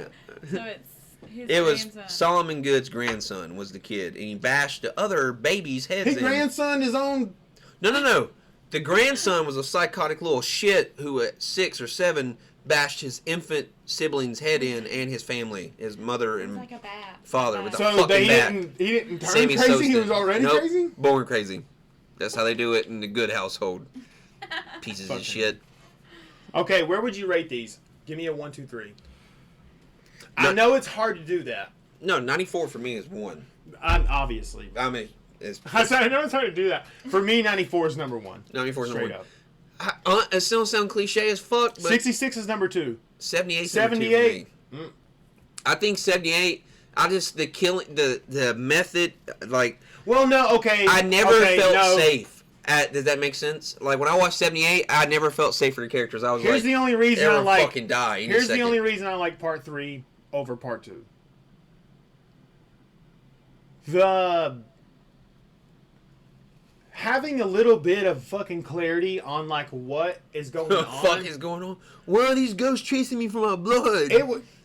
So it's his It was grandson. Solomon Goods' grandson was the kid, and he bashed the other babies' heads in. His grandson, his own. No. The grandson was a psychotic little shit who at 6 or 7 bashed his infant sibling's head in and his family, his mother and like a bat. father with a So fucking he bat. didn't turn Sammy crazy? Sosa. He was already Nope. crazy? Born crazy. That's how they do it in the good household. Pieces of Fucking. shit. Okay, where would you rate these? Give me a 1, 2, 3. I know it's hard to do that. No, 94 for me is 1. Obviously. I mean, I know it's hard to do that. For me, 94 is number 1. 94 is number 1. Up. It still sound cliche as fuck, but 66 is number 2. 78 is 78. Number 2 for me. I think 78. I just the method like. Well, no, okay. I never felt safe. Does that make sense? Like when I watched 78, I never felt safe for the characters. I was Here's the only reason I like. Fucking die. Here's the only reason I like part 3 over part 2. Having a little bit of fucking clarity on like what is going on. What the fuck is going on? Why are these ghosts chasing me for my blood?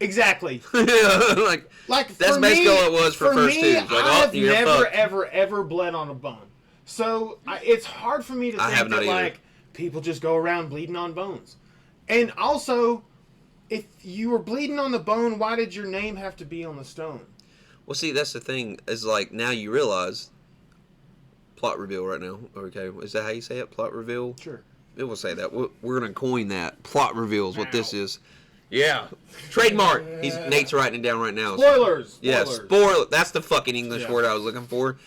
Exactly. like that's basically all it was for first two. Like, I've never ever bled on a bone, so it's hard for me to think that like people just go around bleeding on bones. And also, if you were bleeding on the bone, why did your name have to be on the stone? Well, see, that's the thing. Is like now you realize. Plot reveal right now. Okay, is that how you say it? Plot reveal? Sure. It will say that. We're going to coin that. Plot reveal is what this is. Yeah. Trademark. Nate's writing it down right now. Spoilers. Yeah, spoiler. That's the fucking English word I was looking for.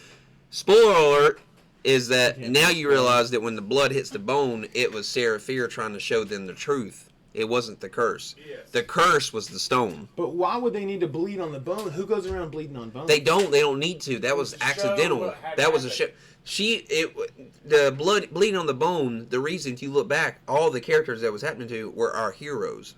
Spoiler alert is that now you realize that when the blood hits the bone, it was Sarah Fear trying to show them the truth. It wasn't the curse. Yes. The curse was the stone. But why would they need to bleed on the bone? Who goes around bleeding on bones? They don't. They don't need to. That was accidental. That was a show. The blood bleeding on the bone. The reason, if you look back, all the characters that was happening to were our heroes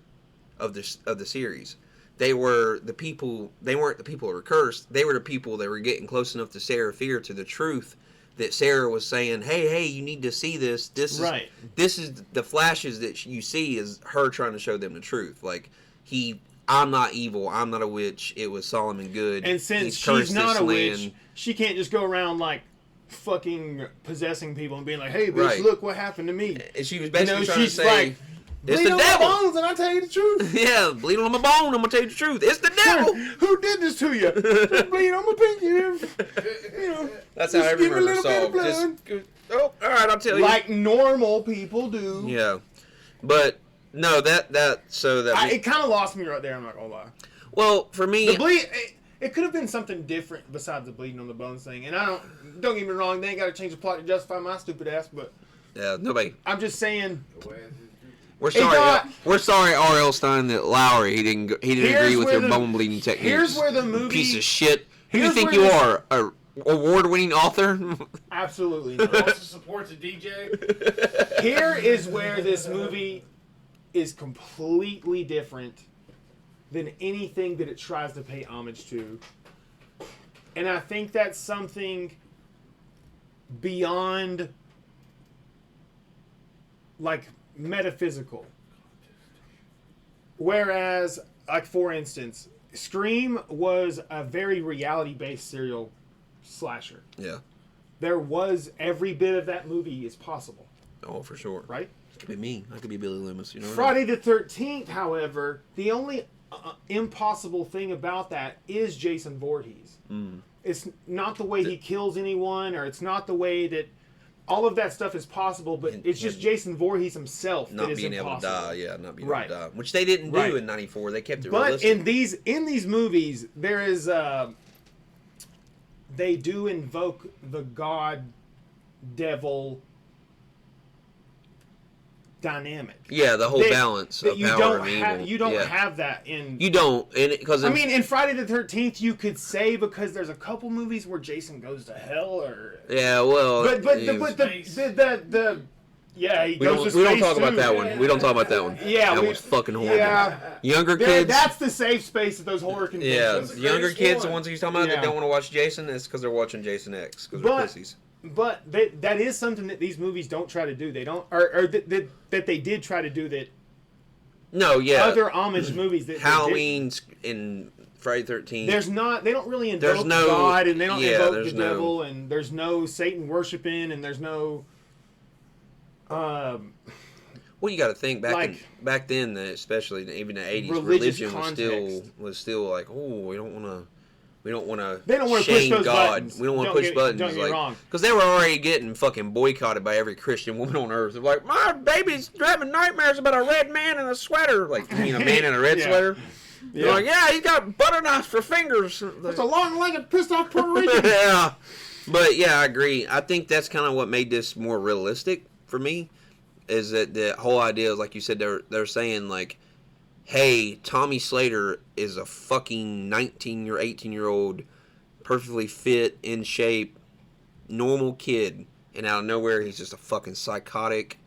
of the series. They were the people. They weren't the people that were cursed. They were the people that were getting close enough to Sarah Fear, to the truth that Sarah was saying. Hey, you need to see this. This is the flashes that you see is her trying to show them the truth. Like I'm not evil. I'm not a witch. It was Solomon Good. And since she's not a witch, she can't just go around like fucking possessing people and being like, "Hey, bitch, look what happened to me." And she was basically trying to say, like, "It's the devil." Bleed on my bones, and I tell you the truth. Yeah, bleed on my bone. I'm gonna tell you the truth. It's the devil. Who did this to you? Just bleed on my pinky. You know, that's how every murder solved. All right, I'll tell you. Like normal people do. Yeah, but no, it kind of lost me right there. I'm not gonna lie. Well, for me, the bleed. It could have been something different besides the bleeding on the bones thing. And don't get me wrong, they ain't got to change the plot to justify my stupid ass, but... Yeah, nobody... I'm just saying... We're sorry, R.L. Stein, that Lowry, he didn't agree with your bone bleeding techniques. Here's where the movie... Piece of shit. Who do you think you are? A award-winning author? Absolutely not. Also supports a DJ. Here is where this movie is completely different than anything that it tries to pay homage to. And I think that's something beyond, like, metaphysical. Whereas, like, for instance, Scream was a very reality-based serial slasher. Yeah. There was every bit of that movie is possible, Oh, for sure. right? It could be me. I could be Billy Loomis. You know. Friday the 13th, however, the only impossible thing about that is Jason Voorhees. It's not the way he kills anyone, or it's not the way that all of that stuff is possible, but it's just Jason Voorhees himself Not that is being impossible. able to die. Yeah, not being Right. able to die. Which they didn't do Right. in '94. They kept it But realistic. in these movies, there is they do invoke the god devil dynamic. Yeah, the whole That- balance that of you power don't and have. evil. You don't Yeah. have that in. You don't, and because I mean, in Friday the 13th, you could say because there's a couple movies where Jason goes to hell, or yeah, well, but it was- the yeah, he we goes don't to we don't space talk about too. that one. We don't talk about that one. Yeah, that we- was fucking horrible. Yeah, Younger kids. that's the safe space at those horror Yeah, conventions. younger greatest kids, the one. ones he's talking about Yeah. that don't want to watch Jason, is because they're watching Jason X because they're But- pussies. But that is something that these movies don't try to do. They don't, or that they did try to do that. No, yeah, Other homage movies that Halloween in Friday 13th. There's not. They don't really invoke There's no- God, and they don't yeah, invoke there's the no- devil, and there's no Satan worshiping, and there's no. Well, you got to think back then, especially even the '80s, Religious religion context. was still like, oh, we don't want to They don't want to push shame those God. buttons. We don't want to Don't push get- buttons. don't get me wrong. Because they were already getting fucking boycotted by every Christian woman on earth. They're like, my baby's having nightmares about a red man in a sweater. Like, you mean a man in a red Yeah. sweater? They're Yeah. like, yeah, he's got butter knives for fingers. It's a long-legged, pissed-off Puerto Rican. Yeah. But yeah, I agree. I think that's kind of what made this more realistic for me. Is that the whole idea is, like you said, they're saying like, hey, Tommy Slater is a fucking 18-year-old, perfectly fit, in shape, normal kid, and out of nowhere he's just a fucking psychotic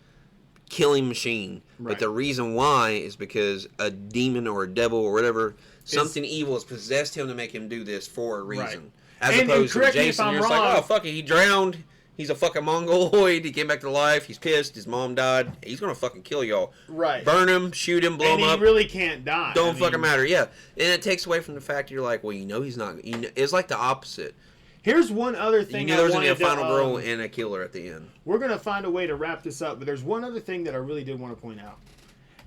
killing machine. Right. But the reason why is because a demon or a devil or whatever, something evil has possessed him to make him do this for a reason. Right. As And opposed to correct me if Jason, I'm you're just like, wrong. oh fuck it, he drowned. He's a fucking mongoloid. He came back to life. He's pissed. His mom died. He's gonna fucking kill y'all. Right. Burn him, shoot him, blow And him he up. really can't die. Don't I mean, fucking matter. Yeah, and it takes away from the fact you're like, well, you know, he's not. It's like the opposite. Here's one other You thing knew I there was gonna be a wanted to, final girl and a killer at the end. We're going to find a way to wrap this up, but there's one other thing that I really did want to point out.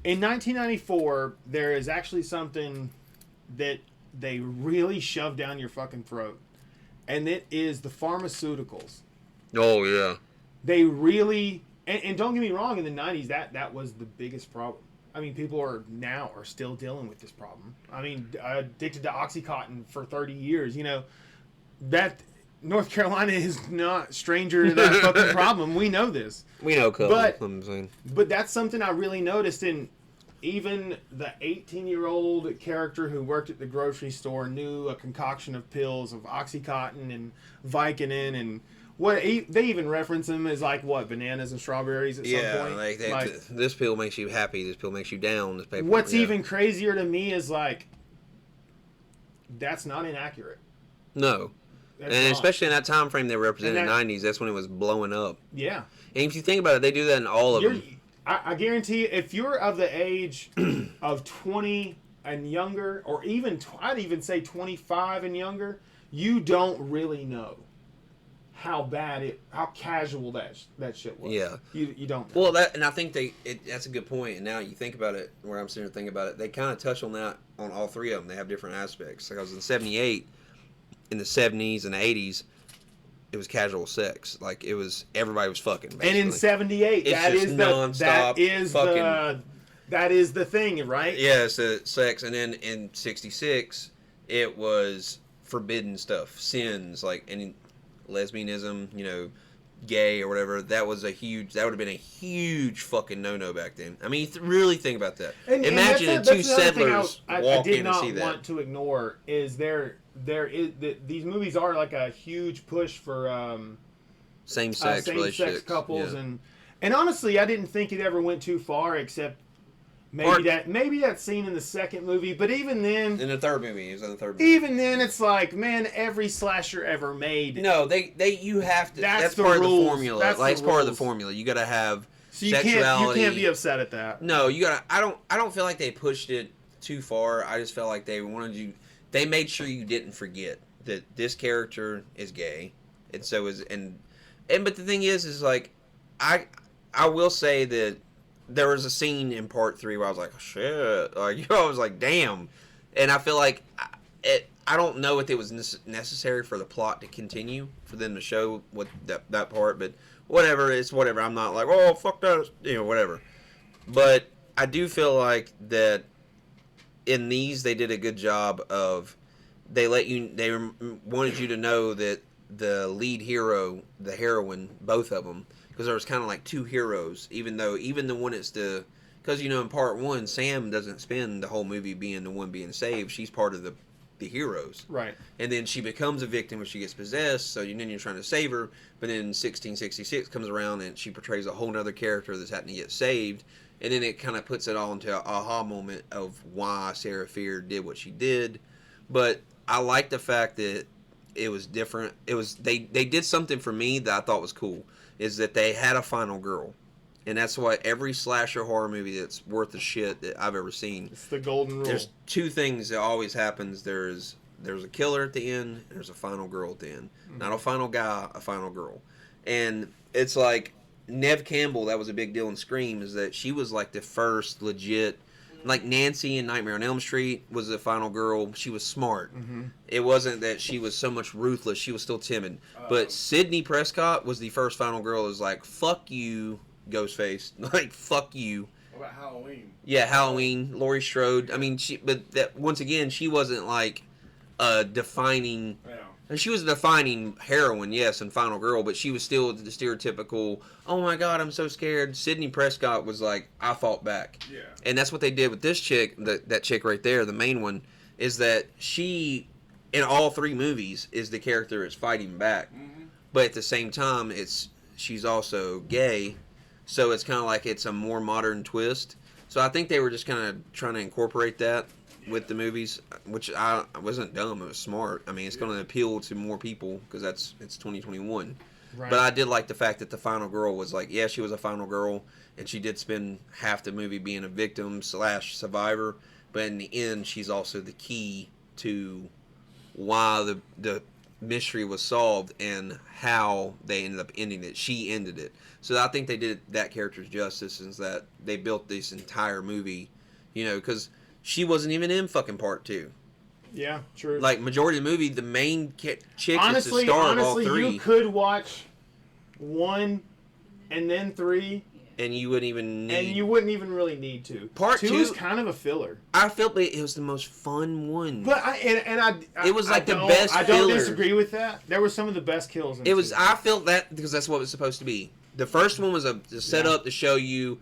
In 1994, there is actually something that they really shove down your fucking throat, and it is the pharmaceuticals. Oh yeah. They really, and don't get me wrong, in the 90s, that was the biggest problem. I mean, people are still dealing with this problem. I mean, addicted to Oxycontin for 30 years, you know, that North Carolina is not stranger to that fucking problem. We know this. We know, couple. But- I'm saying. But that's something I really noticed in even the 18-year-old character who worked at the grocery store knew a concoction of pills of Oxycontin and Vicodin and they even reference them as like what, bananas and strawberries at some point. Like, this pill makes you happy. This pill makes you down. This paper. What's yeah. even crazier to me is like that's not inaccurate. No. That's And not. especially in that time frame they represented in the And 90s, that's when it was blowing up. Yeah. And if you think about it, they do that in all of them. I guarantee you, if you're of the age of 20 and younger, or even I'd even say 25 and younger, you don't really know how casual that shit was. Yeah. You don't know. Well, I think that's a good point. And now you think about it, where I'm sitting here thinking about it, they kind of touch on that on all three of them. They have different aspects. Like I was in '78, in the '70s and the '80s, it was casual sex. Like it was everybody was fucking. Basically. And in '78, It's that just is nonstop that is the thing, right? Yeah, it's the sex. And then in '66, it was forbidden stuff, sins, like and lesbianism, you know, gay or whatever. That would have been a huge fucking no back then. I mean, really think about that. And Imagine that's two the other thing settlers I walk did in not and see that. want to ignore is these movies are like a huge push for Same-sex relationships. couples yeah. and honestly I didn't think it ever went too far except maybe that scene in the second movie, but even then In the third movie, it was in the third movie. even then it's like, man, every slasher ever made. No, you have to. That's That's the part of rules. the formula. That's Like, it's the part of the rules. formula. You got to have So you sexuality. can't be upset at that. No, you got to. I don't feel like they pushed it too far. I just felt like they wanted you. they made sure you didn't forget that this character is gay, and so is and but the thing is like I will say that there was a scene in part 3 where I was like, shit, like I was like, damn, and I feel like I don't know if it was necessary for the plot to continue for them to show what that part, but whatever, it's whatever. I'm not like, oh fuck that, whatever. But I do feel like that in these they did a good job of they wanted you to know that the lead hero, the heroine, both of them, because there was kind of like two heroes, even the one that's because in part 1 Sam doesn't spend the whole movie being the one being saved. She's part of the heroes, right? And then she becomes a victim when she gets possessed, so then you're trying to save her, but then 1666 comes around and she portrays a whole other character that's having to get saved, and then it kind of puts it all into an aha moment of why Sarah Fear did what she did. But I like the fact that it was different. It was they did something for me that I thought was cool, is that they had a final girl. And that's why every slasher horror movie that's worth a shit that I've ever seen. It's the golden rule. There's two things that always happens. There's a killer at the end. There's a final girl at the end. Mm-hmm. Not a final guy, a final girl. And it's like Neve Campbell. That was a big deal in Scream. Is that she was like the first legit. Like Nancy in Nightmare on Elm Street was the final girl. She was smart. Mm-hmm. It wasn't that she was so much ruthless. She was still timid. But Sidney Prescott was the first final girl. It was like, fuck you, Ghostface. Like, fuck you. What about Halloween? Yeah, Halloween, Laurie Strode. I mean, once again, she wasn't like a defining. Yeah. And she was a defining heroine, yes, and final girl, but she was still the stereotypical, oh my god, I'm so scared. Sidney Prescott was like, I fought back. Yeah. And that's what they did with this chick, that chick right there, the main one, is that she, in all 3 movies, is the character that's fighting back. Mm-hmm. But at the same time, she's also gay, so it's kind of like it's a more modern twist. So I think they were just kind of trying to incorporate that with the movies, which I wasn't dumb. It was smart. I mean, it's going to appeal to more people because it's 2021. Right. But I did like the fact that the final girl was like, yeah, she was a final girl, and she did spend half the movie being a victim / survivor. But in the end, she's also the key to why the mystery was solved and how they ended up ending it. She ended it. So I think they did that character's justice, is that they built this entire movie, because she wasn't even in fucking part 2. Yeah, true. Like, majority of the movie, the main chick is the star of all 3. You could watch 1 and then 3. And you wouldn't even need... And you wouldn't even really need to. Part 2 is kind of a filler. I felt like it was the most fun one. But it was like the best I don't disagree with that. There were some of the best kills in I felt that because that's what it was supposed to be. The first one was a setup to show you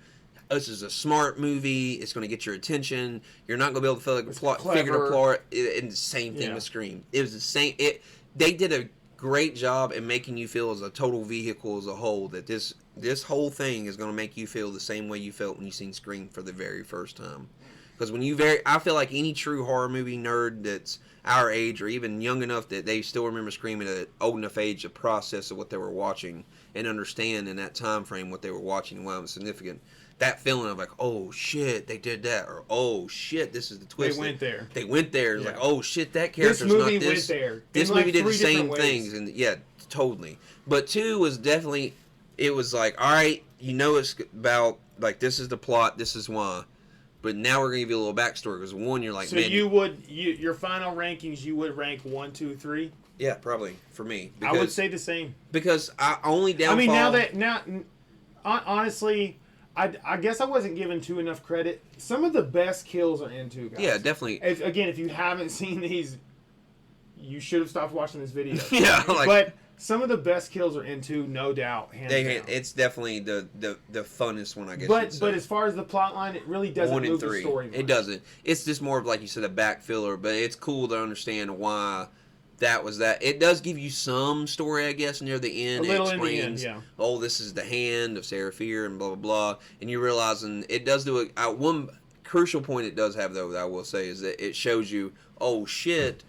this is a smart movie. It's going to get your attention. You're not going to be able to figure the plot. And the same thing with Scream. It was the same. They did a great job in making you feel as a total vehicle as a whole that this whole thing is going to make you feel the same way you felt when you seen Scream for the very first time. Because I feel like any true horror movie nerd that's our age or even young enough that they still remember Scream at an old enough age to process of what they were watching and understand in that time frame what they were watching and why it was significant. That feeling of like, oh shit, they did that, or oh shit, this is the twist. They went there. It's like, oh shit, that character's not this. Went there. This movie did the same things, and yeah, totally. But 2 was definitely, it was like, all right, it's about like this is the plot, this is why. But now we're gonna give you a little backstory because 1, you're like, so man, your final rankings, you would rank 1, 2, 3. Yeah, probably for me. Because, I would say the same. Because honestly. I guess I wasn't given 2 enough credit. Some of the best kills are in 2, guys. Yeah, definitely. If you haven't seen these, you should have stopped watching this video. Yeah, but some of the best kills are in 2, no doubt. Hands down. It's definitely the funnest one, I guess. But as far as the plot line, it really doesn't move the story much. It doesn't. It's just more of, like you said, a back filler. But it's cool to understand why that was that. It does give you some story, I guess, near the end. A little in the end, yeah. Oh, this is the hand of Sarah Fear and blah, blah, blah. And you realizing it does do one crucial point it does have, though, that I will say, is that it shows you, oh, shit,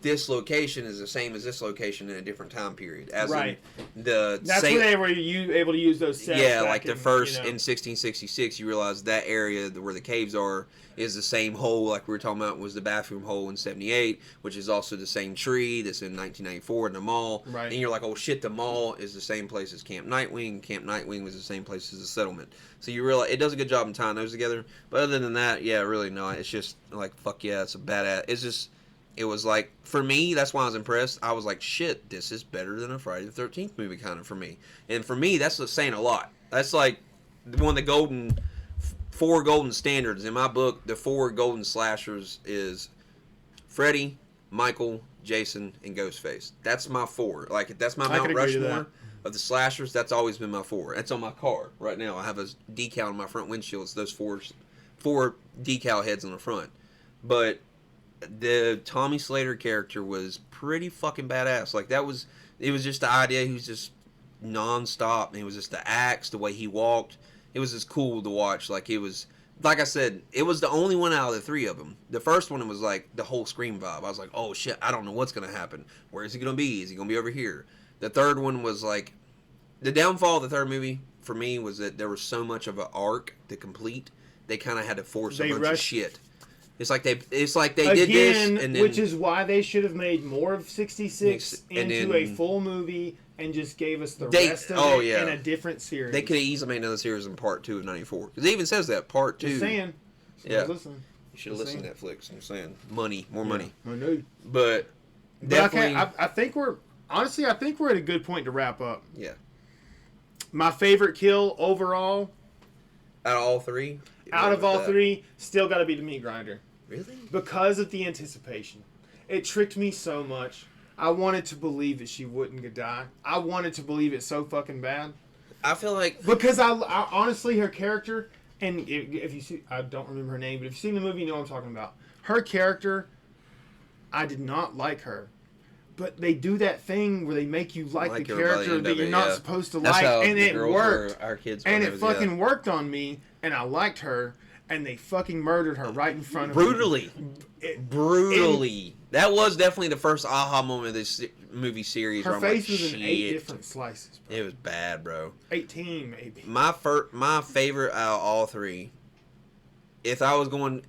this location is the same as this location in a different time period. As Right. in That's when they were able to use those sets. yeah, back like the in, first you know. in 1666, you realize that area where the caves are is the same hole like we were talking about was the bathroom hole in 78, which is also the same tree that's in 1994 in the mall. Right. And you're like, oh shit, the mall is the same place as Camp Nightwing. Camp Nightwing was the same place as the settlement. So you realize it does a good job in tying those together. But other than that, yeah, really not. It's just like, fuck yeah, it's a badass. It's just, it was like, for me, that's why I was impressed. I was like, shit, this is better than a Friday the 13th movie kind of for me. And for me, that's saying a lot. That's like one of the four golden standards. In my book, the four golden slashers is Freddy, Michael, Jason, and Ghostface. That's my four. Like, that's my Mount Rushmore of the slashers. That's always been my four. That's on my car right now. I have a decal on my front windshield. It's those four decal heads on the front. But the Tommy Slater character was pretty fucking badass. Like, it was just the idea. He was just nonstop. And it was just the axe, the way he walked. It was just cool to watch. Like, it was, like I said, it was the only one out of the three of them. The first one was like the whole Scream vibe. I was like, oh shit, I don't know what's going to happen. Where is he going to be? Is he going to be over here? The third one was like, the downfall of the third movie for me was that there was so much of an arc to complete. They kind of had to force a bunch of shit. It's like they did this, and then, which is why they should have made more of 66 into a full movie and just gave us the rest of it in a different series. They could have easily made another series in part 2 of 94. Because it even says that, part 2. Just saying. Listen. You should have listened to Netflix. I'm saying. Money. More money. I know. But definitely. I think we're at a good point to wrap up. Yeah. My favorite kill overall. Out of all three? Out of all three, still got to be the meat grinder. Really? Because of the anticipation. It tricked me so much. I wanted to believe that she wouldn't die. I wanted to believe it so fucking bad. I feel like... Because I honestly, her character, and if you see... I don't remember her name, but if you've seen the movie, you know what I'm talking about. Her character, I did not like her. But they do that thing where they make you like the character that you're not supposed to like, and it worked. Our kids and it fucking worked on me, and I liked her, and they fucking murdered her right in front of me. Brutally. That was definitely the first aha moment of this movie series. Her face was in 8 different slices, bro. It was bad, bro. 18, maybe. My favorite out of all three, if I was going...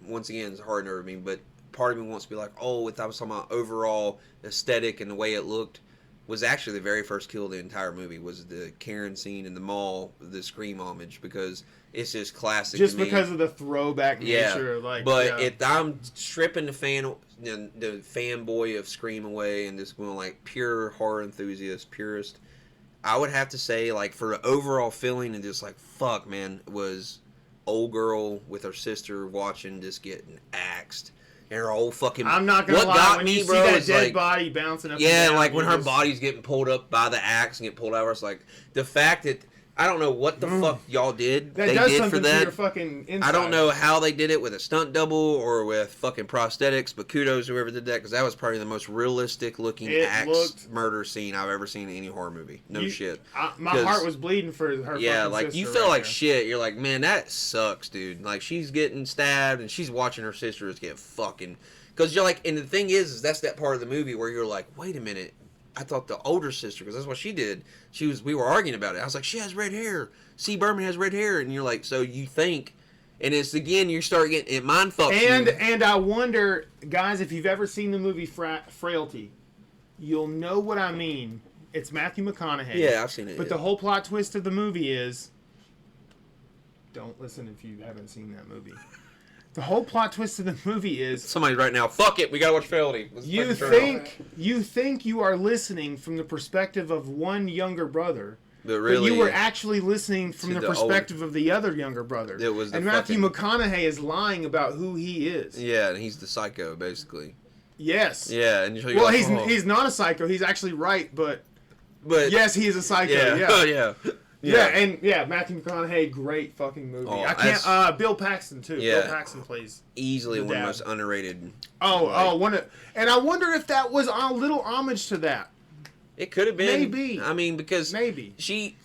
once again, it's hard to nerve me, but part of me wants to be like, oh, if I was talking about overall aesthetic and the way it looked, was actually the very first kill of the entire movie was the Karen scene in the mall, the Scream homage, because it's just classic. Just because of the throwback nature, if I'm stripping the fanboy of Scream away and just going like pure horror enthusiast, purist, I would have to say like for the overall feeling and just like fuck man, was old girl with her sister watching just getting axed. And her whole fucking... I'm not gonna lie, got when me, you bro, see that dead body bouncing up and down, like when her body's getting pulled up by the axe and get pulled over, it's like, the fact that, I don't know what the fuck y'all did, that does something to your fucking inside. I don't know how they did it with a stunt double or with fucking prosthetics, but kudos whoever did that, because that was probably the most realistic looking axe murder scene I've ever seen in any horror movie. Shit. My heart was bleeding for her. Yeah, like you feel like shit. You're like, man, that sucks, dude. Like she's getting stabbed and she's watching her sisters get fucking... Because you're like, and the thing is that's that part of the movie where you're like, wait a minute, I thought the older sister, because that's what she did. We were arguing about it. I was like, she has red hair. C. Berman has red hair, and you're like, so you think, and it's again, you start getting it mind fucks you. And I wonder, guys, if you've ever seen the movie Frailty, you'll know what I mean. It's Matthew McConaughey. Yeah, I've seen it. But the whole plot twist of the movie is, don't listen if you haven't seen that movie. The whole plot twist of the movie is... Somebody right now, fuck it, we gotta watch Frailty. You think you are listening from the perspective of one younger brother, but really, you were actually listening from the perspective of the other younger brother. It was and Matthew McConaughey is lying about who he is. Yeah, and he's the psycho, basically. Yes. Yeah, and you're well, like, he's not a psycho. He's actually right, but yes, he is a psycho. Yeah. Yeah. Yeah, Matthew McConaughey, great fucking movie. I can't. Bill Paxton too. Yeah, Bill Paxton plays easily one of the most underrated. And I wonder if that was a little homage to that. It could have been. Maybe. I mean, because maybe she.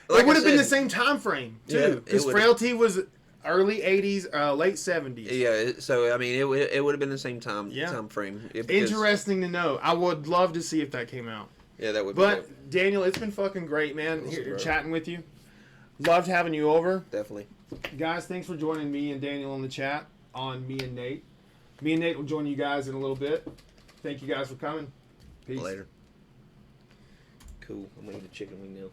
Like it would have been the same time frame too, because Frailty was early 80s, late 70s. Yeah, so I mean, it would have been the same time frame. Interesting to know. I would love to see if that came out. Yeah, that would. But Daniel, it's been fucking great, man. Here, chatting with you. Loved having you over. Definitely. Guys, thanks for joining me and Daniel in the chat on Me and Nate. Me and Nate will join you guys in a little bit. Thank you guys for coming. Peace. Later. Cool. I'm gonna eat a chicken wing now.